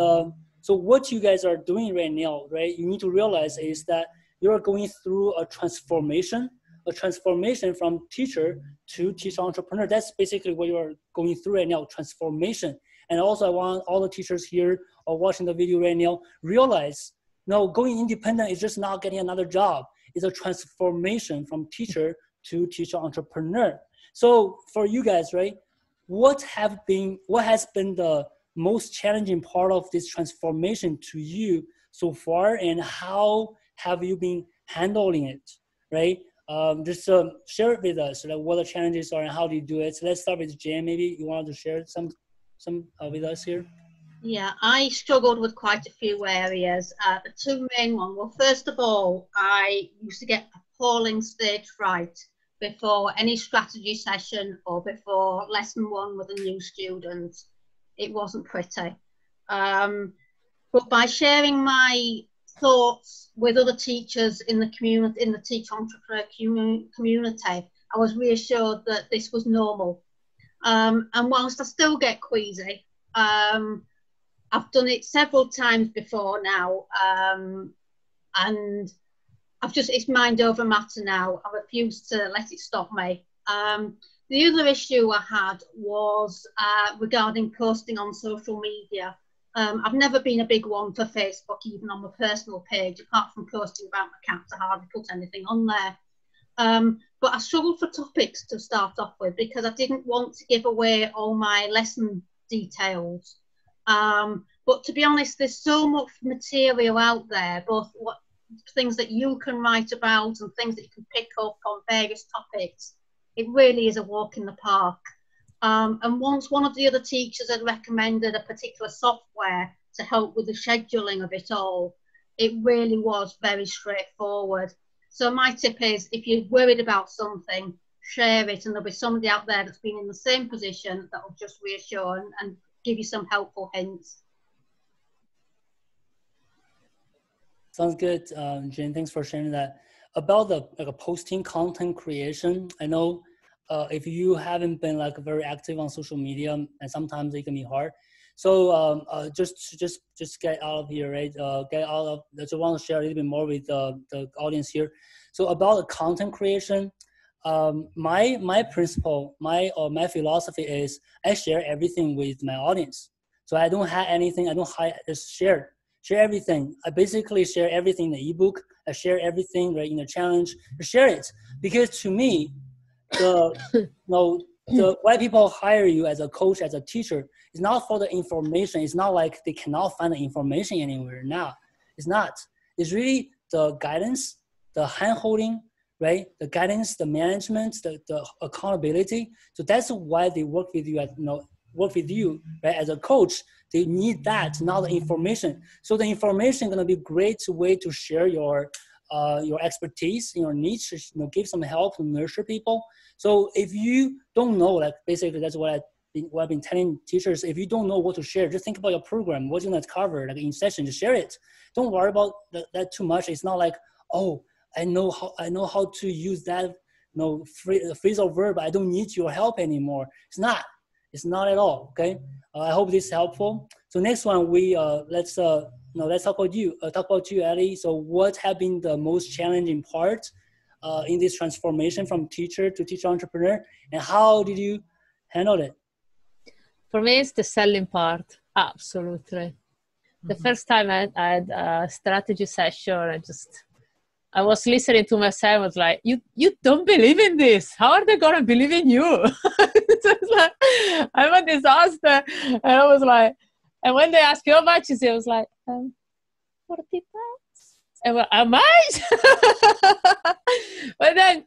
so what you guys are doing right now, right, you need to realize is that you are going through a transformation from teacher to teacher entrepreneur. That's basically what you are going through right now, transformation. And also I want all the teachers here or watching the video right now, realize, going independent is just not getting another job. It's a transformation from teacher to teacher entrepreneur. So for you guys, right, what has been the most challenging part of this transformation to you so far, and how have you been handling it, right? Just share it with us, like what the challenges are and how do you do it. So let's start with Jen. Maybe you wanted to share some with us here. Yeah, I struggled with quite a few areas. The two main ones. Well, first of all, I used to get appalling stage fright before any strategy session or before lesson one with a new student. It wasn't pretty. But by sharing my thoughts with other teachers in the community, in the teacher entrepreneur community, I was reassured that this was normal. And whilst I still get queasy, I've done it several times before now, and it's mind over matter now. I refuse to let it stop me. The other issue I had was regarding posting on social media. I've never been a big one for Facebook, even on my personal page, apart from posting about my cats. I hardly put anything on there. But I struggled for topics to start off with because I didn't want to give away all my lesson details. But to be honest, there's so much material out there, both things that you can write about and things that you can pick up on various topics. It really is a walk in the park. And once one of the other teachers had recommended a particular software to help with the scheduling of it all, it really was very straightforward. So my tip is, if you're worried about something, share it, and there'll be somebody out there that's been in the same position that will just reassure and give you some helpful hints. Sounds good, Jane. Thanks for sharing that. About the posting content creation, I know if you haven't been very active on social media, and sometimes it can be hard. So just get out of here, right? I just want to share a little bit more with the audience here. So about the content creation, my principle, my philosophy is I share everything with my audience. So I don't have anything. I don't hide. Just share everything. I basically share everything in the ebook. I share everything right in the challenge. I share it because to me, the why people hire you as a coach, as a teacher, is not for the information. It's not like they cannot find the information anywhere. No, it's not. It's really the guidance, the hand-holding, right? The guidance, the management, the accountability. So that's why they work with you right? As a coach, they need that, not the information. So the information is gonna be a great way to share your expertise, your niche, give some help to nurture people. So if you don't know, basically that's what I've been telling teachers. If you don't know what to share, just think about your program, what you're gonna cover, in session, just share it. Don't worry about that too much. It's not like, oh, I know how to use that phrasal verb. I don't need your help anymore. It's not at all. Okay. I hope this is helpful. So next one, let's talk about you. Ellie. So what have been the most challenging part in this transformation from teacher to teacher entrepreneur, and how did you handle it? For me, it's the selling part. Absolutely. The first time I had a strategy session, I was listening to myself. I was like, you don't believe in this. How are they going to believe in you? I'm a disaster. And I was like, and when they asked you how much is it, I was like, 40 pounds. Am I? But then,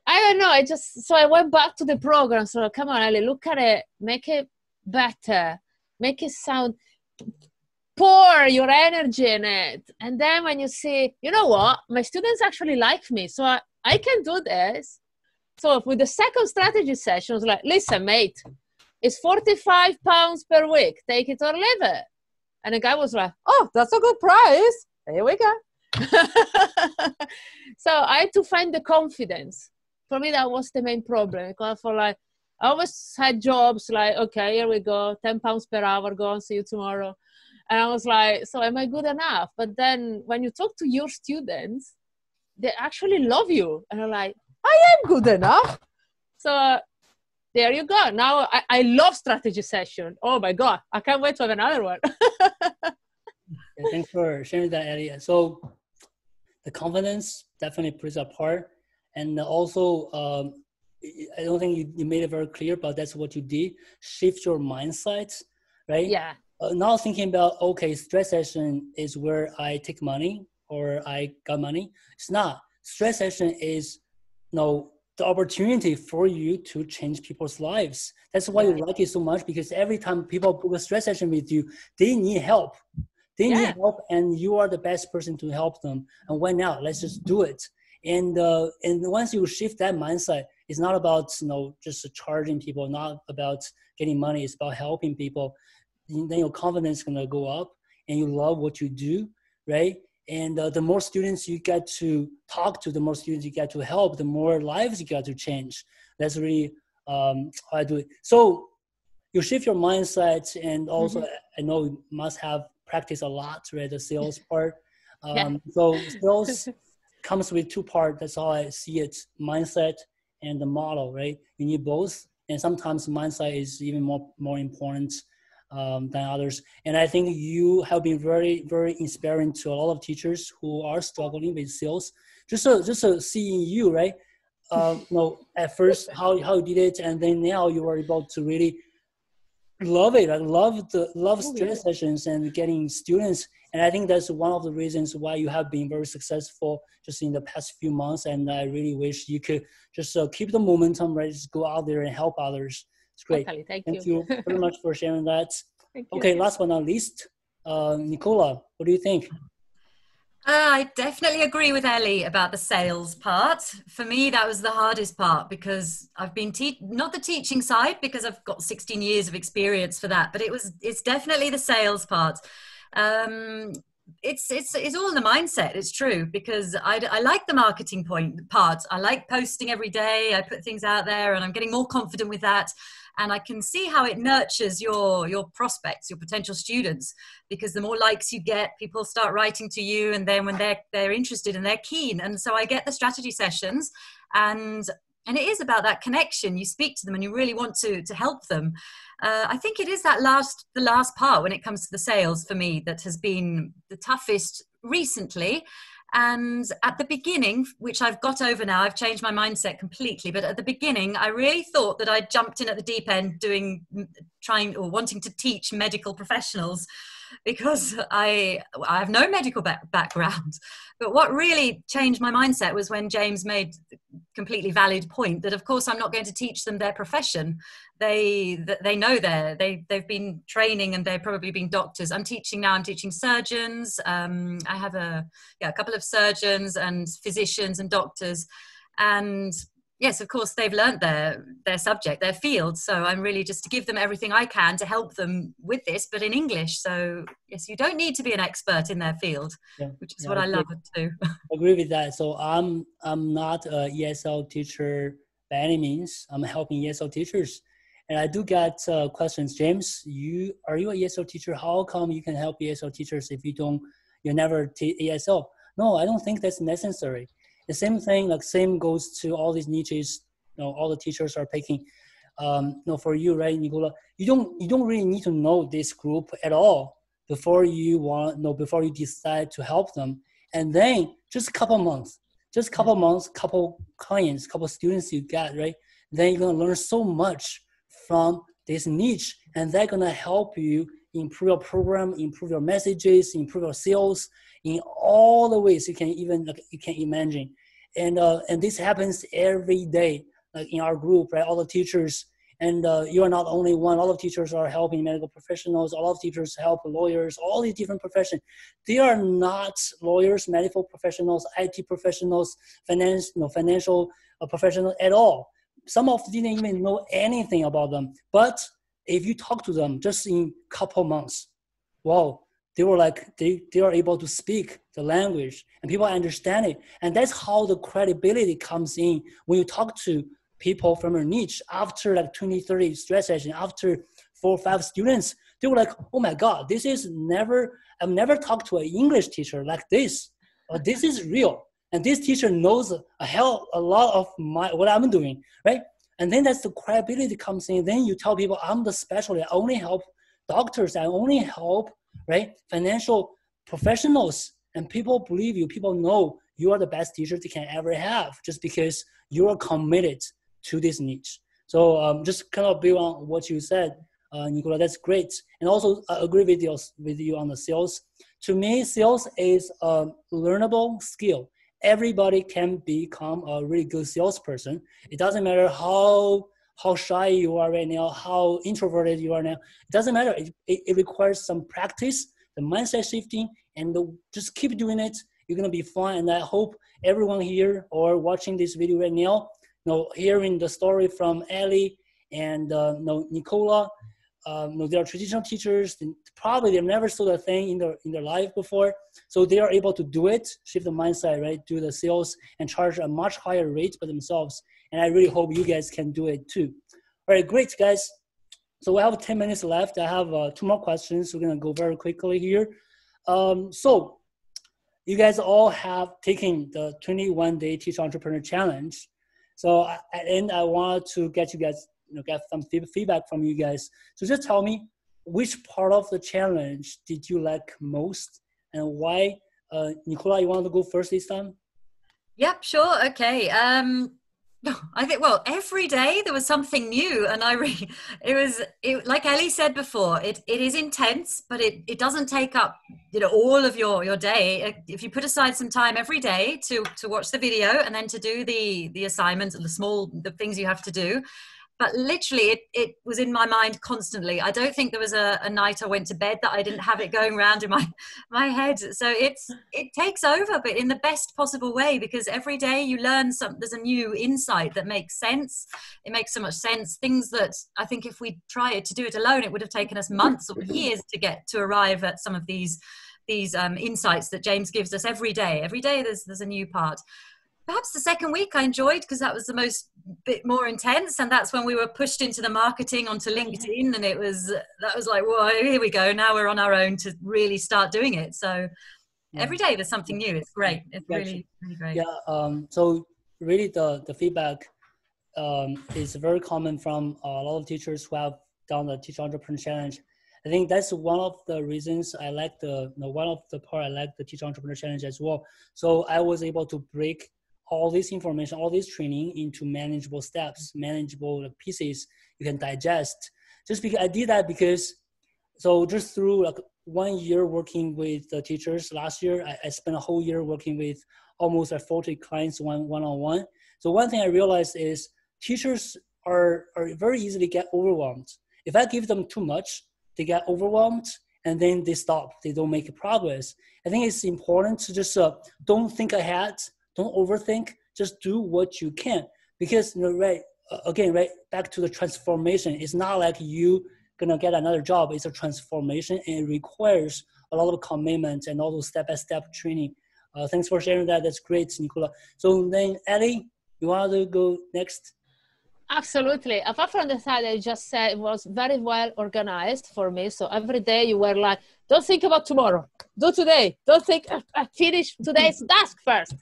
I don't know. So I went back to the program. So come on, Ellie, look at it. Make it better. Make it sound, pour your energy in it. And then when you see, you know what? My students actually like me. So I can do this. So with the second strategy session, I was like, listen, mate, it's £45 per week. Take it or leave it. And the guy was like, oh, that's a good price. Here we go. So I had to find the confidence. For me, that was the main problem. Because I always had jobs like, okay, here we go, £10 per hour, go and see you tomorrow. And I was like, so am I good enough? But then when you talk to your students, they actually love you. And I'm like, I am good enough. So there you go. Now I love strategy session. Oh my God, I can't wait to have another one. Yeah, thanks for sharing that, Ellie. So the confidence definitely plays a part. And also, I don't think you made it very clear, but that's what you did. Shift your mindset, right? Yeah. Not thinking about, okay, stress session is where I take money or I got money. It's not. Stress session is, the opportunity for you to change people's lives. That's why you like it so much, because every time people book a stress session with you, they need help. They need help, and you are the best person to help them. And why not? Let's just do it. And once you shift that mindset, it's not about just charging people, not about getting money. It's about helping people. Then your confidence is gonna go up, and you love what you do, right? And the more students you get to talk to, the more students you get to help, the more lives you get to change. That's really how I do it. So you shift your mindset, and also I know you must have practiced a lot, right? The sales part. So sales comes with two parts. That's how I see it: mindset and the model, right? You need both, and sometimes mindset is even more important than others. And I think you have been very, very inspiring to a lot of teachers who are struggling with sales. Just seeing you, right? At first how you did it, and then now you are able to really love it. I love stress sessions and getting students. And I think that's one of the reasons why you have been very successful just in the past few months. And I really wish you could just keep the momentum, right? Just go out there and help others. It's great. Totally. Thank you very much for sharing that. Thank you. Okay, last but not least, Nicola, what do you think? I definitely agree with Ellie about the sales part. For me, that was the hardest part, because I've been not the teaching side, because I've got 16 years of experience for that, but it's definitely the sales part. It's all in the mindset. It's true, because I like the marketing part. I like posting every day. I put things out there, and I'm getting more confident with that. And I can see how it nurtures your prospects, your potential students, because the more likes you get, people start writing to you, and then when they're interested and they're keen. And so I get the strategy sessions, and it is about that connection. You speak to them and you really want to help them. I think it is the last part when it comes to the sales for me that has been the toughest recently. And at the beginning, which I've got over now, I've changed my mindset completely. But at the beginning, I really thought that I jumped in at the deep end wanting to teach medical professionals, because I have no medical background. But what really changed my mindset was when James made the completely valid point that, of course, I'm not going to teach them their profession. They know they've been training, and they've probably been doctors. I'm teaching surgeons. I have a couple of surgeons and physicians and doctors. And yes, of course, they've learned their subject, their field. So I'm really just to give them everything I can to help them with this, but in English. So yes, you don't need to be an expert in their field, which is what I love too. I agree with that. So I'm not an ESL teacher by any means. I'm helping ESL teachers. And I do get questions. James, are you an ESL teacher? How come you can help ESL teachers if you never teach ESL? No, I don't think that's necessary. The same thing, same goes to all these niches. All the teachers are picking. For you, right, Nicola? You don't really need to know this group at all before you decide to help them. And then just a couple months, couple clients, couple students you got, right? Then you're gonna learn so much from this niche, and they're gonna help you improve your program, improve your messages, improve your sales in all the ways you can imagine. And this happens every day, like in our group, right? All the teachers, and you are not only one. All of teachers are helping medical professionals. All of teachers help lawyers. All these different professions. They are not lawyers, medical professionals, IT professionals, financial professionals at all. Some of them didn't even know anything about them. But if you talk to them just in a couple months, wow, they were like, they are able to speak the language and people understand it. And that's how the credibility comes in when you talk to people from your niche. After like 20, 30 stress session, after 4 or 5 students, they were like, oh my God, I've never talked to an English teacher like this. This is real. And this teacher knows a lot of what I'm doing, right? And then that's the credibility comes in. Then you tell people, I'm the specialist. I only help doctors. I only help, right, financial professionals. And people believe you. People know you are the best teacher they can ever have just because you are committed to this niche. So just kind of build on what you said, Nicola, that's great. And also I agree with you on the sales. To me, sales is a learnable skill. Everybody can become a really good salesperson. It doesn't matter how shy you are right now, how introverted you are now. It doesn't matter. It requires some practice, the mindset shifting, and just keep doing it. You're going to be fine. And I hope everyone here or watching this video right now, hearing the story from Ellie and Nicola, they are traditional teachers. Probably they've never sold a thing in their life before. So they are able to do it, shift the mindset, right? Do the sales and charge a much higher rate for themselves. And I really hope you guys can do it too. All right, great, guys. So we have 10 minutes left. I have 2 more questions. We're going to go very quickly here. So you guys all have taken the 21-day Teach Entrepreneur Challenge. So at the end, I want to get you guys, get some feedback from you guys. So just tell me, which part of the challenge did you like most and why? Nicola, you want to go first this time? Yep, sure. Okay. I think, well, every day there was something new, and like Ellie said before, it is intense, but it doesn't take up, all of your day. If you put aside some time every day to watch the video and then to do the assignments and the things you have to do. But literally, it was in my mind constantly. I don't think there was a night I went to bed that I didn't have it going around in my head. So it takes over, but in the best possible way, because every day you learn there's a new insight that makes sense. It makes so much sense. Things that I think if we tried to do it alone, it would have taken us months or years to arrive at some of these insights that James gives us every day. Every day there's a new part. Perhaps the second week I enjoyed because that was the bit more intense, and that's when we were pushed into the marketing onto LinkedIn, and that was like, well, here we go. Now we're on our own to really start doing it. So every day there's something new. It's great. It's really, really great. Yeah. So really the feedback is very common from a lot of teachers who have done the Teach Entrepreneur Challenge. I think that's one of the reasons I like the Teach Entrepreneur Challenge as well. So I was able to break all this information, all this training into manageable steps, manageable pieces you can digest. Just because I did that just through 1 year working with the teachers last year, I spent a whole year working with almost 40 clients one-on-one. So one thing I realized is teachers are very easily get overwhelmed. If I give them too much, they get overwhelmed and then they stop. They don't make progress. I think it's important to just don't think ahead. Don't overthink. Just do what you can. Because, back to the transformation. It's not like you gonna get another job. It's a transformation, and it requires a lot of commitment and all those step-by-step training. Thanks for sharing that. That's great, Nicola. So then, Ellie, you want to go next? Absolutely. Apart from the fact that you just said, it was very well organized for me. So every day you were like, don't think about tomorrow. Do today. Don't think, finish today's task first.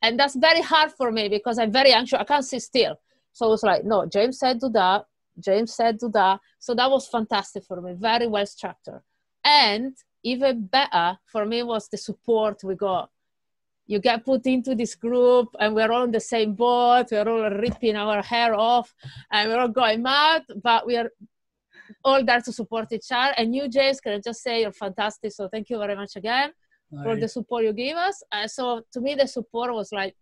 And that's very hard for me because I'm very anxious. I can't sit still. So it's like, no, James said do that. James said do that. So that was fantastic for me. Very well structured. And even better for me was the support we got. You get put into this group and we're all on the same boat. We're all ripping our hair off and we're all going mad, but all there to support each other. And you, James, can I just say you're fantastic. So thank you very much again for the support you gave us. So to me, the support was like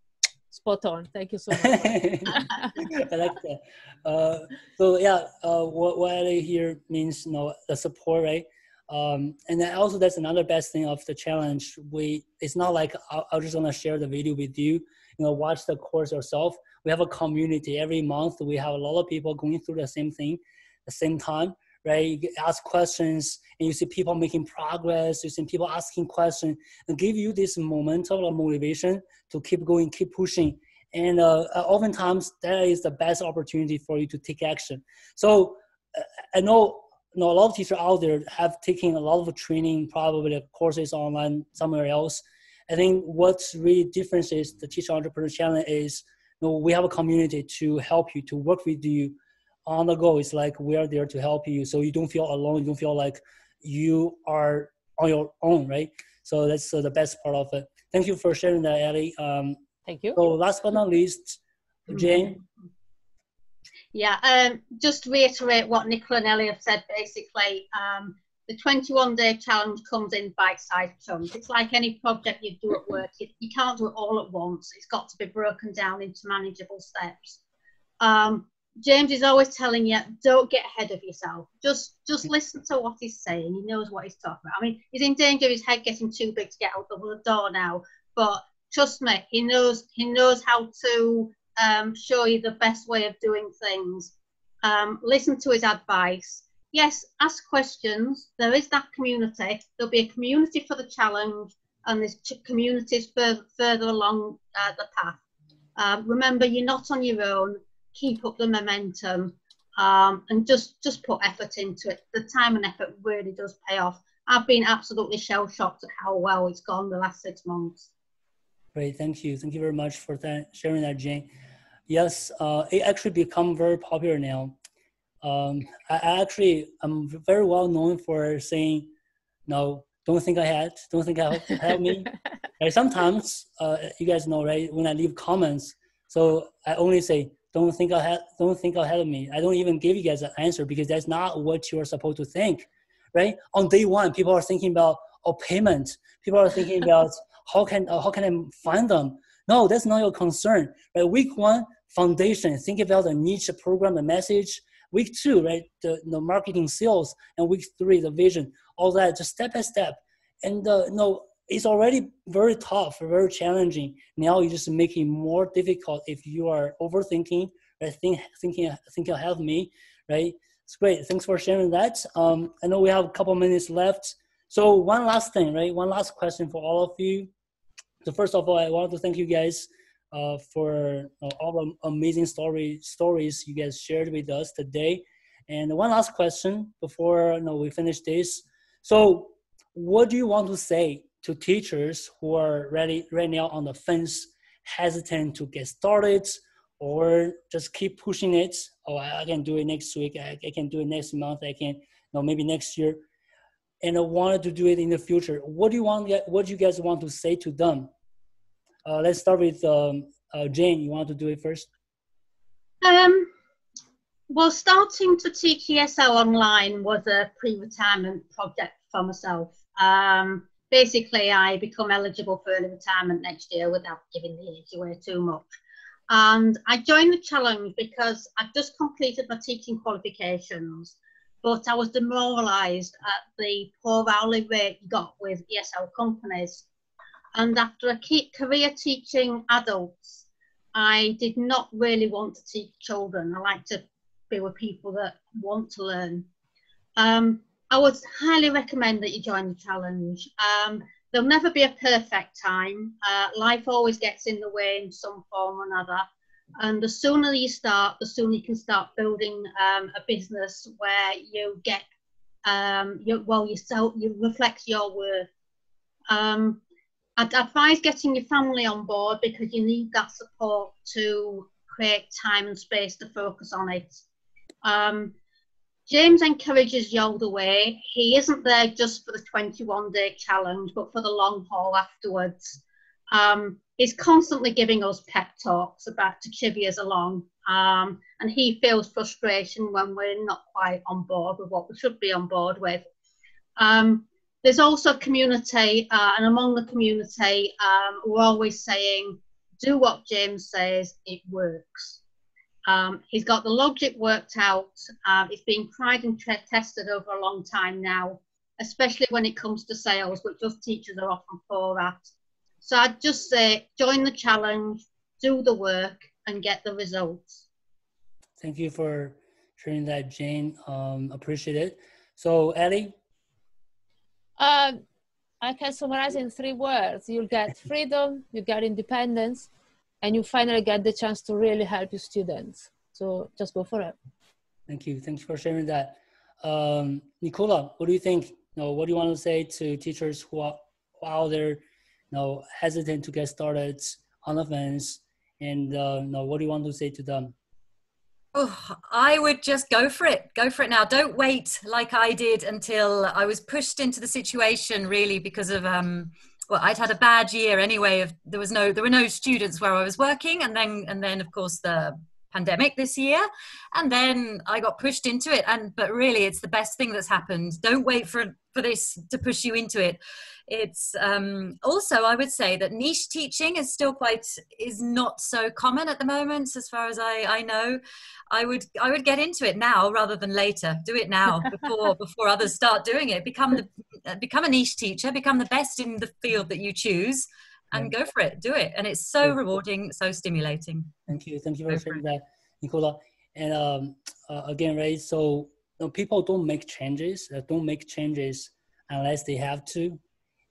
spot on. Thank you so much. I like that. So yeah, what Ellie here means, the support, right? And then also that's another best thing of the challenge. It's not like I'm just gonna share the video with you, watch the course yourself. We have a community. Every month we have a lot of people going through the same thing, the same time, right? You ask questions and you see people making progress. You see people asking questions and give you this momentum of motivation to keep going, keep pushing. And oftentimes that is the best opportunity for you to take action. So I know a lot of teachers out there have taken a lot of training, probably courses online somewhere else. I think what really differentiates the Teacher Entrepreneur Challenge is, we have a community to help you, to work with you on the go. It's like we are there to help you, so you don't feel alone. You don't feel like you are on your own, right? So that's the best part of it. Thank you for sharing that, Ellie. Thank you. So last but not least, Jane. Yeah, just to reiterate what Nicola and Ellie have said, basically, the 21-day challenge comes in bite-sized chunks. It's like any project you do at work. You can't do it all at once. It's got to be broken down into manageable steps. James is always telling you, don't get ahead of yourself. Just listen to what he's saying. He knows what he's talking about. I mean, he's in danger of his head getting too big to get out the door now, but trust me, he knows how to show you the best way of doing things. Listen to his advice. Yes, ask questions. There is that community. There'll be a community for the challenge, and there's communities further along the path. Remember, you're not on your own. Keep up the momentum, and just put effort into it. The time and effort really does pay off. I've been absolutely shell-shocked at how well it's gone the last 6 months. Great, thank you very much for that, sharing that, Jane. Yes, it actually become very popular now. I'm very well known for saying, no, don't think ahead, don't think help me. Right? Sometimes, you guys know, right? When I leave comments, so I only say, don't think ahead of me. I don't even give you guys an answer because that's not what you're supposed to think, right? On day one, people are thinking about payment. People are thinking about how can I find them? No, that's not your concern. Right? Week one, foundation. Think about the niche program, the message. Week two, right, the marketing, sales, and week three, the vision. All that, just step by step. And it's already very tough, very challenging. Now you just make it more difficult if you are overthinking, right? Thinking ahead of me, right? It's great. Thanks for sharing that. I know we have a couple minutes left. So one last thing, right? One last question for all of you. So first of all, I want to thank you guys for all the amazing stories you guys shared with us today. And one last question before we finish this. So what do you want to say to teachers who are right now on the fence, hesitant to get started, or just keep pushing it? Oh, I can do it next week. I can do it next month. I can, maybe next year. And I wanted to do it in the future. What do you guys want to say to them? Let's start with Jane. You want to do it first? Well, starting to teach ESL online was a pre-retirement project for myself. Basically, I become eligible for early retirement next year without giving the age away too much. And I joined the challenge because I'd just completed my teaching qualifications, but I was demoralised at the poor hourly rate you got with ESL companies. And after a career teaching adults, I did not really want to teach children. I like to be with people that want to learn. I would highly recommend that you join the challenge. There'll never be a perfect time. Life always gets in the way in some form or another. And the sooner you start, the sooner you can start building a business where you get, you reflect your worth. I'd advise getting your family on board because you need that support to create time and space to focus on it. James encourages you all the way. He isn't there just for the 21-day challenge, but for the long haul afterwards. He's constantly giving us pep talks about to chivvy us along. And he feels frustration when we're not quite on board with what we should be on board with. There's also community, and among the community, we're always saying, do what James says, it works. He's got the logic worked out. It's been tried and tested over a long time now, especially when it comes to sales, which us teachers are often poor at. So I'd just say, join the challenge, do the work, and get the results. Thank you for sharing that, Jane. Appreciate it. So, Ellie? I can summarize in 3 words. You'll get freedom, you get independence, and you finally get the chance to really help your students. So just go for it. Thank you. Thank you for sharing that. Nicola, what do you think? What do you want to say to teachers who are out there, hesitant to get started on the fence? And what do you want to say to them? Oh, I would just go for it. Go for it now. Don't wait like I did until I was pushed into the situation, really, because of well, I'd had a bad year anyway. There were no students where I was working, and then of course the pandemic this year, and then I got pushed into it. But really, it's the best thing that's happened. Don't wait for this to push you into it. It's also, I would say that niche teaching is not so common at the moment, as far as I know. I would get into it now rather than later. Do it now before others start doing it. Become a niche teacher. Become the best in the field that you choose, and go for it. Do it, and it's so rewarding, so stimulating. Thank you for sharing that, Nicola. And again, right? So people don't make changes. Don't make changes unless they have to.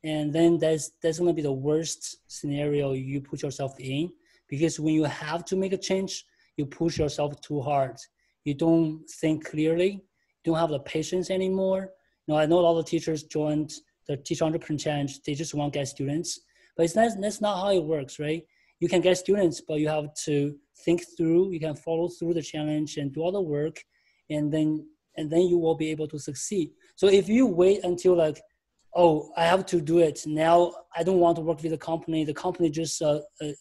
And then that's going to be the worst scenario you put yourself in, because when you have to make a change, you push yourself too hard. You don't think clearly. You don't have the patience anymore. I know a lot of teachers joined the Teacher Entrepreneur Challenge. They just want to get students, but that's not how it works, right? You can get students, but you have to think through. You can follow through the challenge and do all the work, and then you will be able to succeed. So if you wait until I have to do it now, I don't want to work with the company just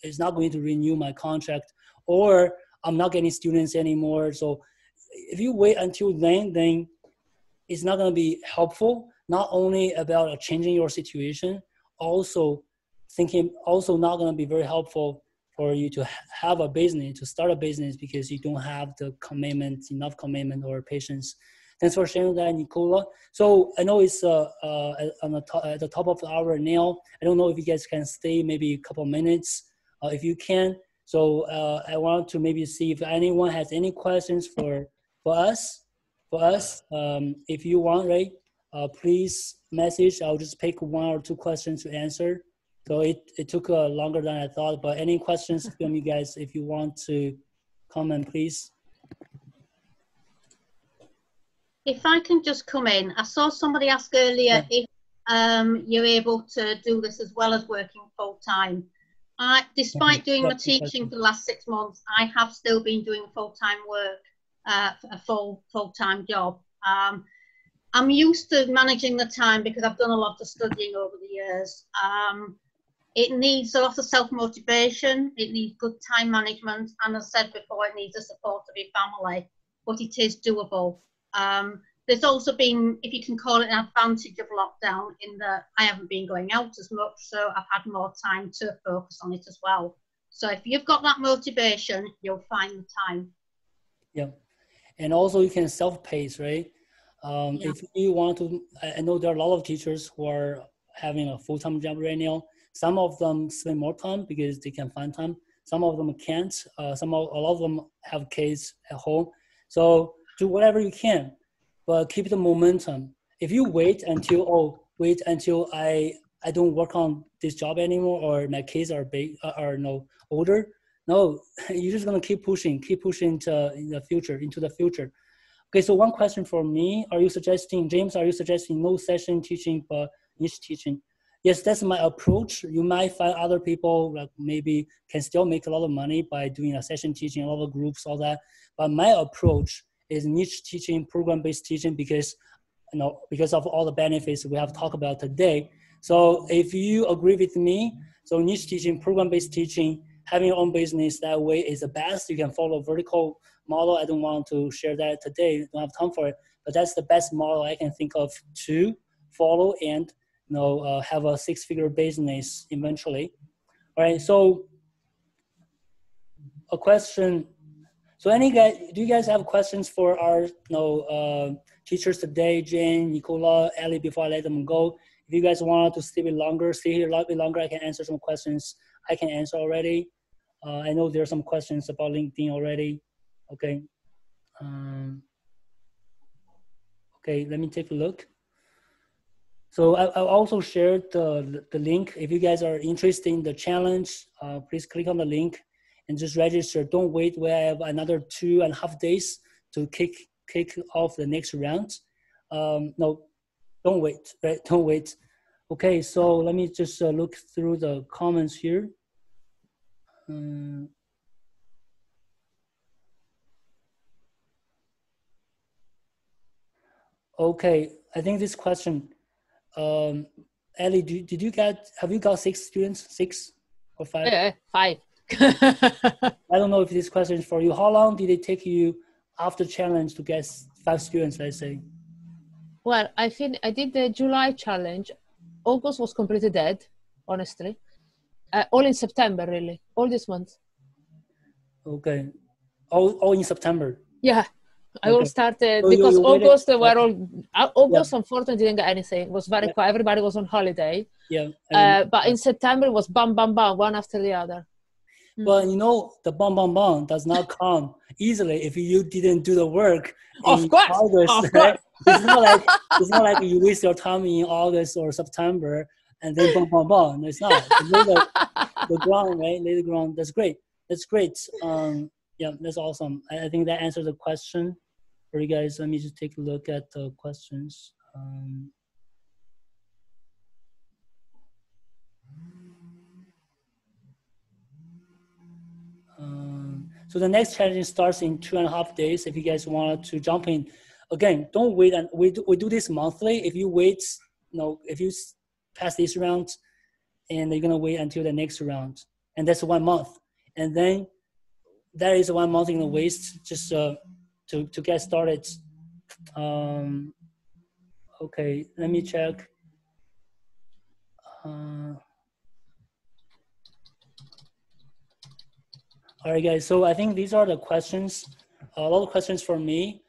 is not going to renew my contract, or I'm not getting students anymore. So if you wait until then it's not going to be helpful, not only about changing your situation, also not going to be very helpful for you to have a business, to start a business, because you don't have the enough commitment or patience. Thanks for sharing that, Nicola. So I know it's at the top of the hour now. I don't know if you guys can stay maybe a couple minutes, if you can. So I want to maybe see if anyone has any questions for us. If you want, right, please message. I'll just pick 1 or 2 questions to answer. So it took longer than I thought, but any questions from you guys, if you want to comment, please. If I can just come in, I saw somebody ask earlier if you're able to do this as well as working full time. Despite doing my teaching for the last 6 months, I have still been doing full-time work, a full-time job. I'm used to managing the time because I've done a lot of studying over the years. It needs a lot of self-motivation, it needs good time management, and as I said before, it needs the support of your family, but it is doable. There's also been, if you can call it, an advantage of lockdown in that I haven't been going out as much, so I've had more time to focus on it as well. So if you've got that motivation, you'll find the time. Yeah, and also you can self-pace, right? If you want to, I know there are a lot of teachers who are having a full-time job right now. Some of them spend more time because they can find time. Some of them can't. A lot of them have kids at home. So do whatever you can, but keep the momentum. If you wait until I don't work on this job anymore, or my kids are older, no, you're just gonna keep pushing into the future. Okay, so one question for me: James? Are you suggesting no session teaching but niche teaching? Yes, that's my approach. You might find other people maybe can still make a lot of money by doing a session teaching, a lot of groups, all that. But my approach is niche teaching, program-based teaching, because of all the benefits we have talked about today. So if you agree with me, So niche teaching, program-based teaching, having your own business that way is the best. You can follow vertical model. I don't want to share that today. Don't have time for it. But that's the best model I can think of to follow and have a six-figure business eventually. All right. So a question. So do you guys have questions for our teachers today, Jane, Nicola, Ellie, before I let them go? If you guys want to stay here a little bit longer, I can answer some questions I can answer already. I know there are some questions about LinkedIn already. Okay. Okay, let me take a look. So I also shared the link. If you guys are interested in the challenge, please click on the link and just register. Don't wait. We have another 2.5 days to kick off the next round. No, don't wait, right? Don't wait. Okay, so let me just look through the comments here. Okay, I think this question, Ellie, have you got 6 students, 6 or 5? Yeah, 5. I don't know if this question is for you. How long did it take you after challenge to get 5 students, let's say? Well, I did the July challenge. August was completely dead, honestly. All in September, really. All this month. Okay. All in September? Yeah. I all started so because August August unfortunately didn't get anything. It was very quiet. Everybody was on holiday. Yeah. But in September it was bam, bam, bam, one after the other. Well, the bam, bam, bam does not come easily if you didn't do the work in August. Of course. It's not like you waste your time in August or September and then bam, bam, bam. No, it's not. The ground, right? Lay the ground. That's great. That's great. Yeah, that's awesome. I think that answers the question for you guys. Let me just take a look at the questions. So the next challenge starts in 2.5 days. If you guys want to jump in, again, don't wait. And we do this monthly. If you wait, if you pass this round, and you're gonna wait until the next round, and that's 1 month, and then that is 1 month in the waste just to get started. Okay, let me check. All right, guys. So I think these are the questions. A lot of questions for me.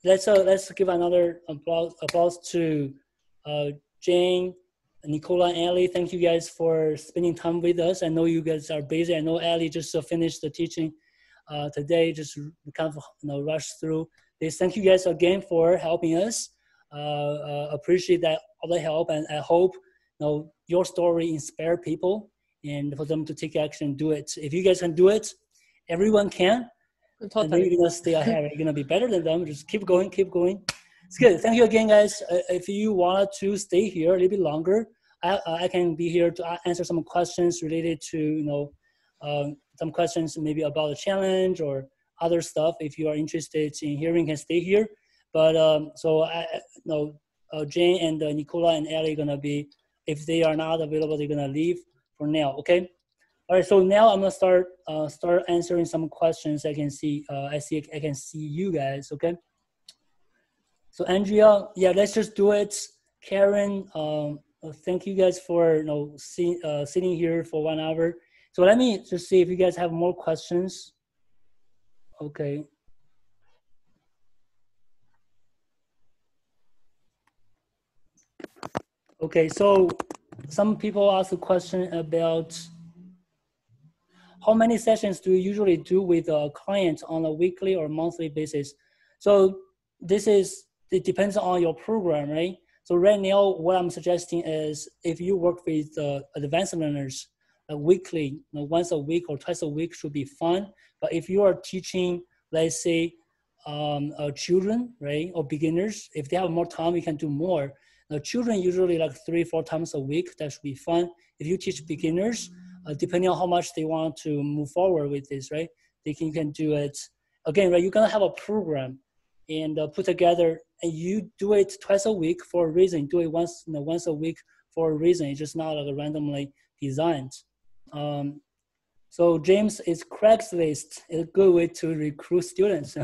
Let's give another applause to Jane, Nicola, and Ellie. Thank you guys for spending time with us. I know you guys are busy. I know Ellie just finished the teaching today. Just kind of rush through this. Thank you guys again for helping us. Appreciate that all the help, and I hope your story inspire people and for them to take action and do it. If you guys can do it, everyone can. Totally. And then you're gonna stay ahead. You're gonna be better than them. Just keep going, keep going. It's good. Thank you again, guys. If you want to stay here a little bit longer, I can be here to answer some questions related to some questions maybe about the challenge or other stuff. If you are interested in hearing, can stay here. But Jane and Nicola and Ellie are gonna be, if they are not available, they're gonna leave for now. Okay. All right. So now I'm gonna start answering some questions. I can see you guys. Okay. So Andrea, yeah, let's just do it. Karen, thank you guys for sitting here for 1 hour. So let me just see if you guys have more questions. Okay. Okay, so some people ask a question about how many sessions do you usually do with a client on a weekly or monthly basis? So it depends on your program, right? So right now, what I'm suggesting is if you work with advanced learners, weekly, once a week or twice a week should be fun. But if you are teaching, let's say, children, right, or beginners, if they have more time, you can do more. Now, children usually like 3-4 times a week. That should be fun. If you teach beginners, depending on how much they want to move forward with this, right, you can do it. Again, right, you're gonna have a program and put together, and you do it twice a week for a reason. Do it once a week for a reason. It's just not like randomly designed. So James, is Craigslist a good way to recruit students?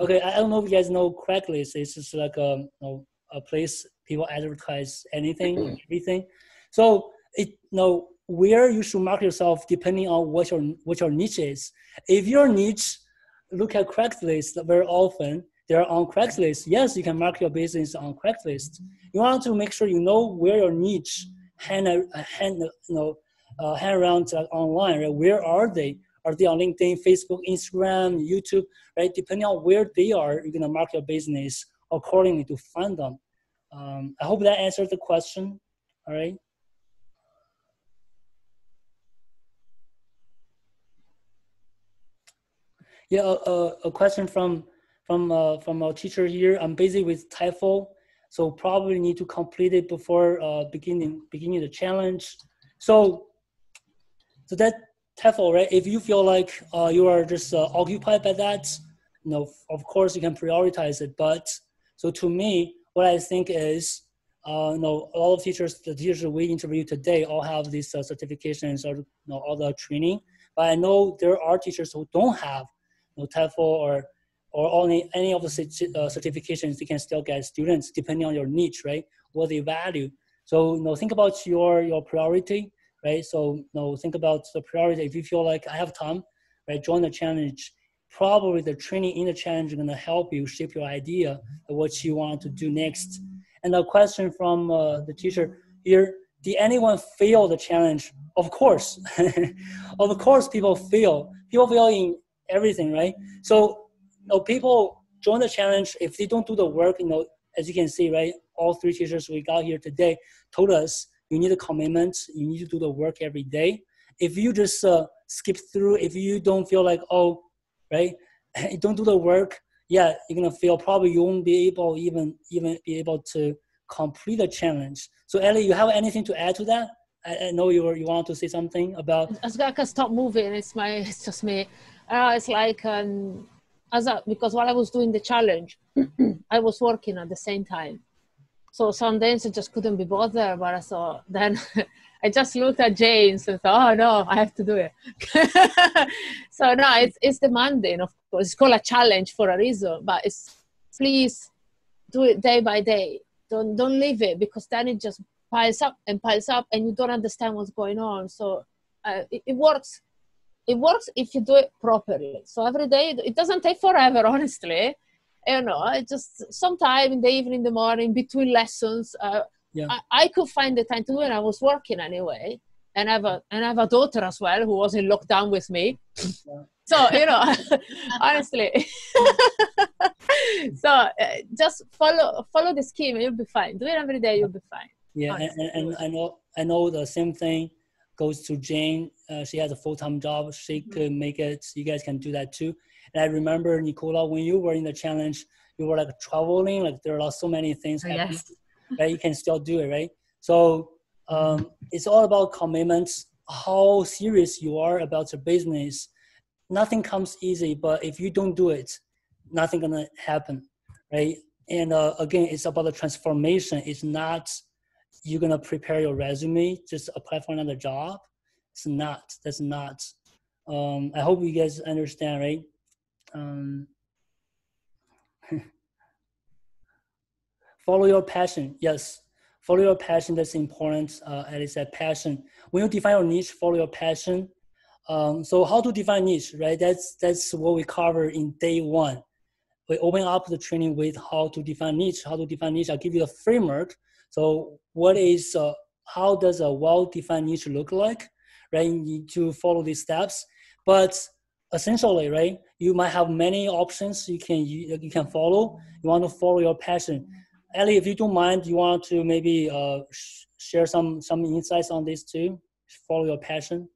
Okay, I don't know if you guys know Craigslist. It's just like a place people advertise anything, everything. So where you should market yourself depending on what your niche is. If your niche, look at Craigslist very often. They're on Craigslist. Yes, you can market your business on Craigslist. You want to make sure you know where your niche hang around online, right? Where are they? Are they on LinkedIn, Facebook, Instagram, YouTube, right? Depending on where they are, you're gonna market your business accordingly to find them. I hope that answers the question. All right. Yeah, a question from our teacher here. I'm busy with TOEFL, so probably need to complete it before beginning the challenge. So that TOEFL, right? If you feel like you are just occupied by that, of course you can prioritize it. But so to me, what I think is, a lot of the teachers we interviewed today all have these certifications or all the training. But I know there are teachers who don't have TOEFL or only any of the certifications. They can still get students depending on your niche, right? What they value. So think about your priority. Right, so think about the priority. If you feel like I have time, right, join the challenge. Probably the training in the challenge is going to help you shape your idea of what you want to do next. And a question from the teacher here: did anyone fail the challenge? Of course, of course, people fail. People fail in everything, right? So people join the challenge if they don't do the work. As you can see, right, all three teachers we got here today told us. You need a commitment. You need to do the work every day. If you just skip through, if you don't feel like, right, you don't do the work, yeah, you're gonna fail. Probably you won't be able even be able to complete the challenge. So Ellie, you have anything to add to that? I know you want to say something about. I can stop moving. It's just me. It's like because while I was doing the challenge, I was working at the same time. So some days I just couldn't be bothered, but I thought, then I just looked at James and thought, oh no, I have to do it. So no, it's demanding, of course. It's called a challenge for a reason, but please do it day by day. Don't leave it, because then it just piles up and you don't understand what's going on. So it works. It works if you do it properly. So every day, it doesn't take forever, honestly. It just sometime in the evening, in the morning, between lessons, I could find the time to do it. I was working anyway, and I have a daughter as well who was in lockdown with me. Yeah. So honestly, so just follow the scheme, and you'll be fine. Do it every day, you'll be fine. Yeah, and I know the same thing goes to Jane. She has a full-time job. She could make it. You guys can do that too. And I remember, Nicola, when you were in the challenge, you were like traveling, like there are so many things happening, yes. Right? You can still do it, right? So it's all about commitments, how serious you are about your business. Nothing comes easy, but if you don't do it, nothing gonna happen, right? And again, it's about the transformation. It's not you're gonna prepare your resume, just apply for another job. It's not. That's not. I hope you guys understand, right? Follow your passion. Yes, follow your passion. That's important. Ellie said passion. When you define your niche, follow your passion. So how to define niche, right? That's what we cover in day one. We open up the training with how to define niche. How to define niche. I'll give you a framework. So how does a well-defined niche look like, right? You need to follow these steps. But essentially, right, you might have many options you can follow. You want to follow your passion. Ellie, if you don't mind, you want to maybe share some insights on this too? Follow your passion.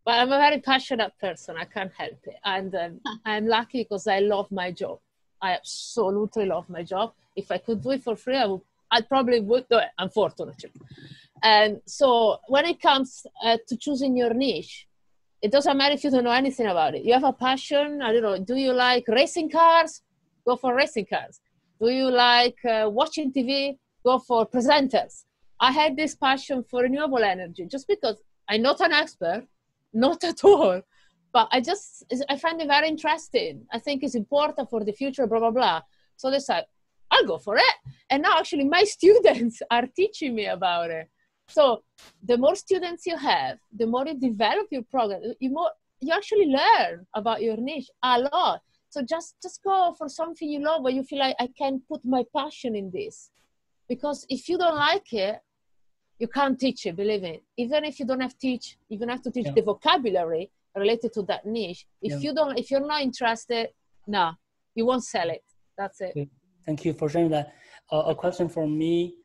Well, I'm a very passionate person. I can't help it. And I'm lucky because I love my job. I absolutely love my job. If I could do it for free, I probably would do it, unfortunately. And so when it comes to choosing your niche, it doesn't matter if you don't know anything about it. You have a passion. I don't know. Do you like racing cars? Go for racing cars. Do you like watching TV? Go for presenters. I had this passion for renewable energy just because I'm not an expert, not at all. But I find it very interesting. I think it's important for the future, blah, blah, blah. So they said, I'll go for it. And now actually my students are teaching me about it. So the more students you have, the more you develop your program, you actually learn about your niche a lot. So just go for something you love, where you feel like I can put my passion in this. Because if you don't like it, you can't teach it, believe me. Even if you don't have to teach the vocabulary related to that niche. If you're not interested, no, you won't sell it. That's it. Okay. Thank you for sharing that. A question for me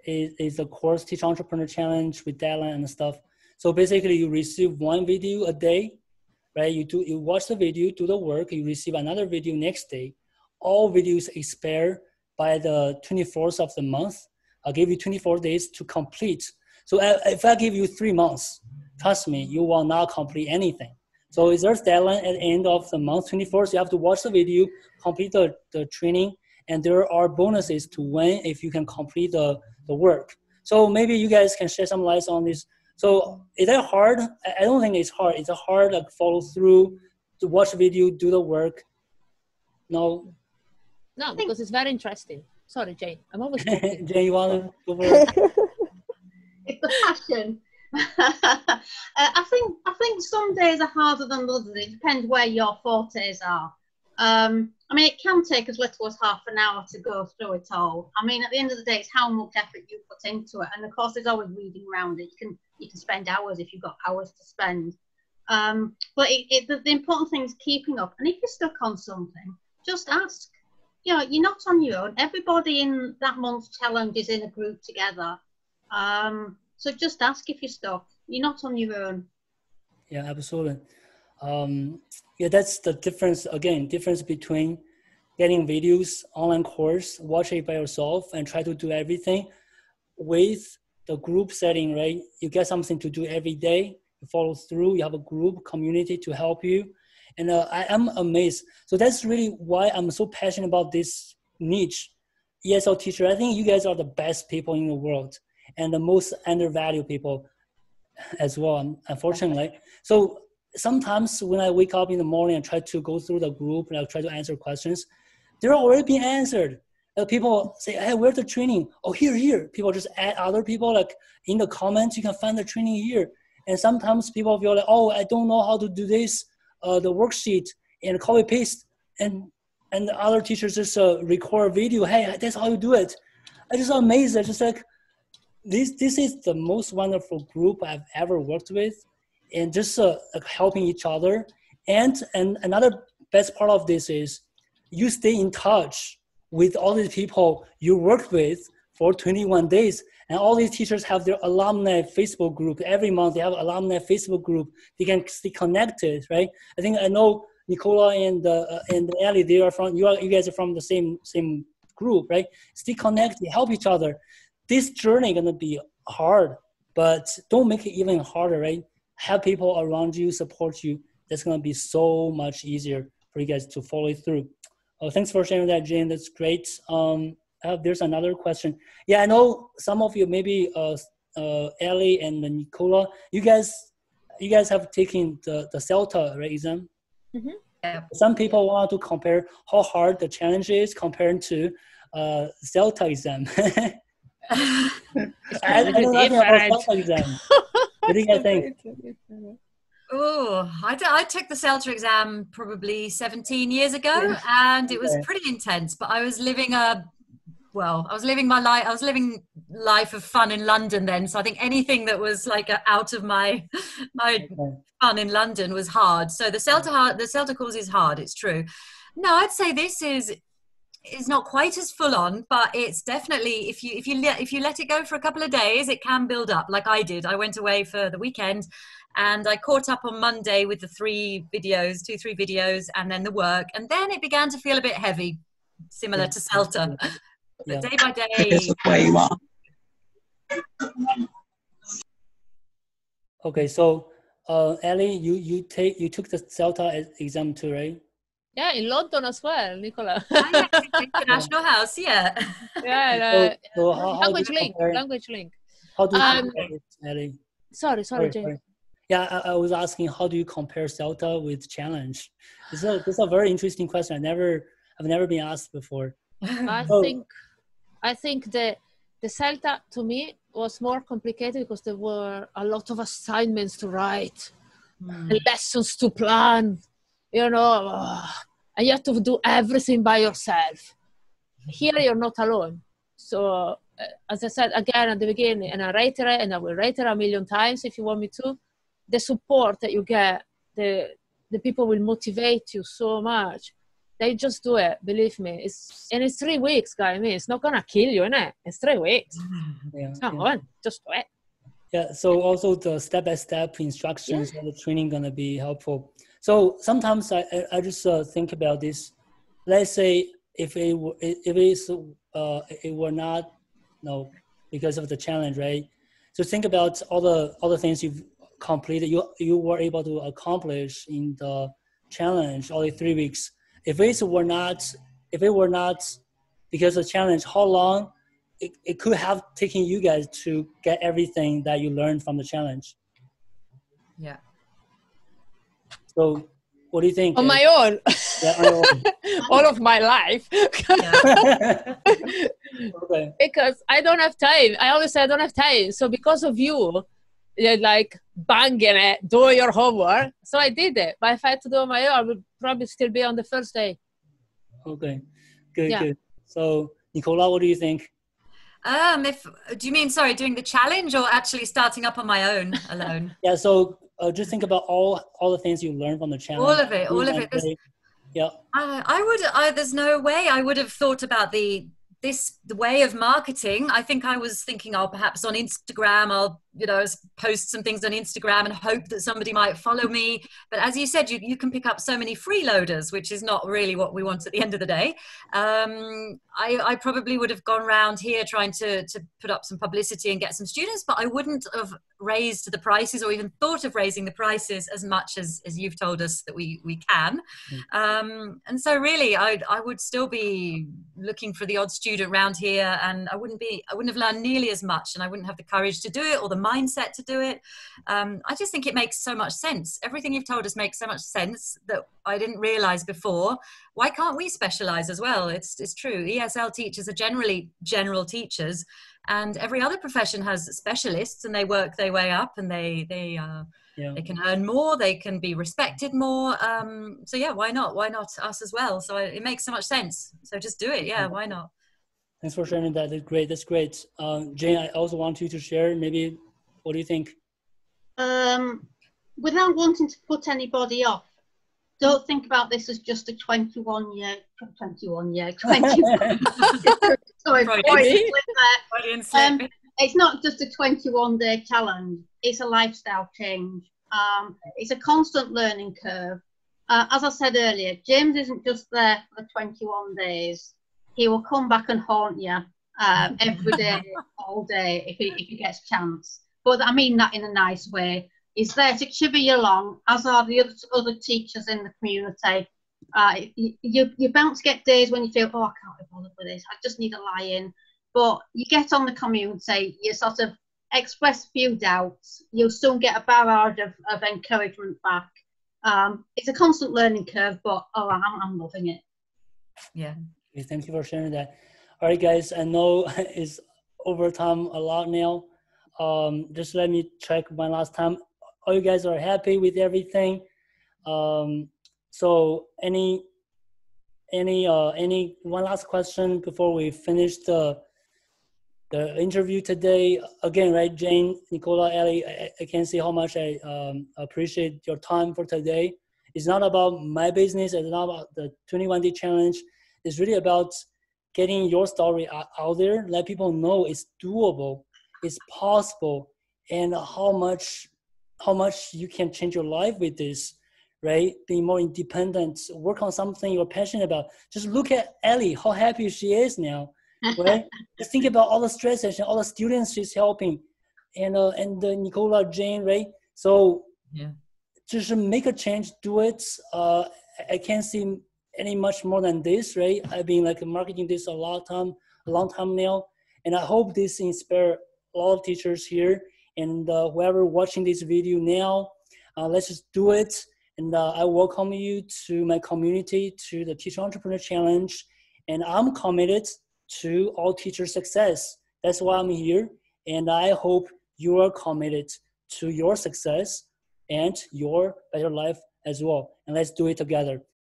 is the course Teach Entrepreneur Challenge with deadline and stuff. So basically you receive one video a day, right? You watch the video, do the work, you receive another video next day. All videos expire by the 24th of the month. I'll give you 24 days to complete. So if I give you 3 months, trust me, you will not complete anything. So is there's deadline at the end of the month, 24th, you have to watch the video, complete the training, and there are bonuses to win if you can complete the work. So maybe you guys can share some lights on this. So is that hard? I don't think it's hard. It's a hard like follow through to watch the video, do the work. No, because it's very interesting. Sorry, Jane. I'm always talking. Jane, you want to go for it? It's the passion. I think some days are harder than others. It depends where your fortes are. I mean, it can take as little as half an hour to go through it all. I mean, at the end of the day, it's how much effort you put into it. And of course, there's always reading around it. You can spend hours if you've got hours to spend. But the important thing is keeping up. And if you're stuck on something, just ask. You know, you're not on your own. Everybody in that month's challenge is in a group together. So just ask if you're stuck. You're not on your own. Yeah, absolutely. That's the difference, again, difference between getting videos, online course, watch it by yourself and try to do everything with the group setting, right? You get something to do every day, you follow through, you have a group, community to help you. And I am amazed. So that's really why I'm so passionate about this niche. ESL teacher, I think you guys are the best people in the world and the most undervalued people as well, unfortunately. So sometimes when I wake up in the morning and try to go through the group and I try to answer questions, they're already being answered. People say, hey, where's the training? Oh, here. People just add other people, like in the comments, you can find the training here. And sometimes people feel like, oh, I don't know how to do this, the worksheet, and copy paste. And the other teachers just record a video. Hey, that's how you do it. I just amazed. I just like, this is the most wonderful group I've ever worked with, and just helping each other. And another best part of this is you stay in touch with all these people you worked with for 21 days. And all these teachers have their alumni Facebook group. Every month they have an alumni Facebook group. They can stay connected, right? I know Nicola and Ellie, they are from, you guys are from the same group, right? Stay connected, help each other. This journey is gonna be hard, but don't make it even harder, right? Have people around you support you. That's gonna be so much easier for you guys to follow it through. Thanks for sharing that, Jane. That's great. There's another question. Yeah, I know some of you, maybe Ellie and Nicola, you guys have taken the Celta, right, exam? Mm-hmm. Yeah. Some people want to compare how hard the challenge is compared to Celta exam. I know nothing about Celta exam. What do you guys think? Oh, I took the CELTA exam probably 17 years ago, and it was pretty intense. But I was living my life. I was living life of fun in London then. So I think anything that was like out of my fun in London was hard. So the CELTA course is hard. It's true. No, I'd say this is not quite as full on, but it's definitely, if you let it go for a couple of days, it can build up like I did. I went away for the weekend and I caught up on Monday with the 3 videos and then the work. And then it began to feel a bit heavy, similar to CELTA. But day by day. This is where you are. Okay, so Ellie, you took the CELTA exam too, right? Yeah, in London as well, Nicola. Ah, yes, International House, yeah. Yeah, So how do you compare? language link. How do you compare it, Ellie? Sorry, Jane. Yeah, I was asking, how do you compare Celta with Challenge? This is a very interesting question. I've never been asked before. I think the Celta to me was more complicated because there were a lot of assignments to write, and lessons to plan, you know, and you have to do everything by yourself. Here you're not alone. So as I said again at the beginning, and I reiterate, and I will reiterate a million times if you want me to, the support that you get, the people will motivate you so much. They just do it, believe me. It's 3 weeks, guys. I mean, it's not gonna kill you, innit? It's 3 weeks. Yeah, Come on, just do it. Yeah, so also the step-by-step instructions and the training gonna be helpful. So sometimes I just think about this. Let's say if it were not, because of the challenge, right? So think about all the things you've completed, you were able to accomplish in the challenge all the 3 weeks. If it were not because of the challenge, how long it could have taken you guys to get everything that you learned from the challenge? Yeah. So what do you think? On my own. Yeah, on your own. All of my life. Okay. Because I don't have time. I always say I don't have time. So because of you, you're like banging it, do your homework. So I did it. But if I had to do it on my own, I would probably still be on the first day. Okay. Good. So Nicola, what do you think? Do you mean, sorry, doing the challenge or actually starting up on my own alone? Yeah, so just think about all the things you learned from the challenge. All of it. Yeah. There's no way I would have thought about the way of marketing. I think I was thinking, perhaps on Instagram, I'll post some things on Instagram and hope that somebody might follow me. But as you said, you can pick up so many freeloaders, which is not really what we want at the end of the day. I probably would have gone around here trying to put up some publicity and get some students, but I wouldn't have raised the prices or even thought of raising the prices as much as you've told us that we can. And so really I would still be looking for the odd student around here, and I wouldn't have learned nearly as much, and I wouldn't have the courage to do it or the mindset to do it. I just think it makes so much sense. Everything you've told us makes so much sense that I didn't realize before. Why can't we specialize as well? It's true. ESL teachers are generally general teachers, and every other profession has specialists, and they work their way up, and they can earn more, they can be respected more. So yeah, why not us as well? So it makes so much sense. So just do it. Yeah, why not? Thanks for sharing that. That's great. Jane, I also want you to share, maybe, what do you think? Without wanting to put anybody off, don't think about this as just a 21 year. Sorry, it's not just a 21-day challenge. It's a lifestyle change. It's a constant learning curve. As I said earlier, James isn't just there for the 21 days. He will come back and haunt you every day, all day, if he gets a chance. But I mean that in a nice way. He's there to chiver you along, as are the other teachers in the community. You're bound to get days when you feel, I can't be bothered with this, I just need a lie-in. But you get on the community, you sort of express a few doubts, you'll soon get a barrage of encouragement back. It's a constant learning curve, but I'm loving it. Yeah. Okay, thank you for sharing that. All right, guys, I know it's over time a lot now. Just let me check one last time. All you guys are happy with everything. So any one last question before we finish the interview today? Again, right, Jane, Nicola, Ellie, I can see how much I appreciate your time for today. It's not about my business. It's not about the 21-day challenge. It's really about getting your story out there, let people know it's doable, it's possible, and how much you can change your life with this, right? Being more independent, work on something you're passionate about. Just look at Ellie, how happy she is now, right? Just think about all the stresses and all the students she's helping, and Nicola, Jane, right? So just make a change, do it. I can see any much more than this, right? I've been like marketing this a long time now, and I hope this inspire a lot of teachers here and whoever watching this video now. Let's just do it, and I welcome you to my community, to the Teacher Entrepreneur Challenge, and I'm committed to all teacher success. That's why I'm here, and I hope you are committed to your success and your better life as well. And let's do it together.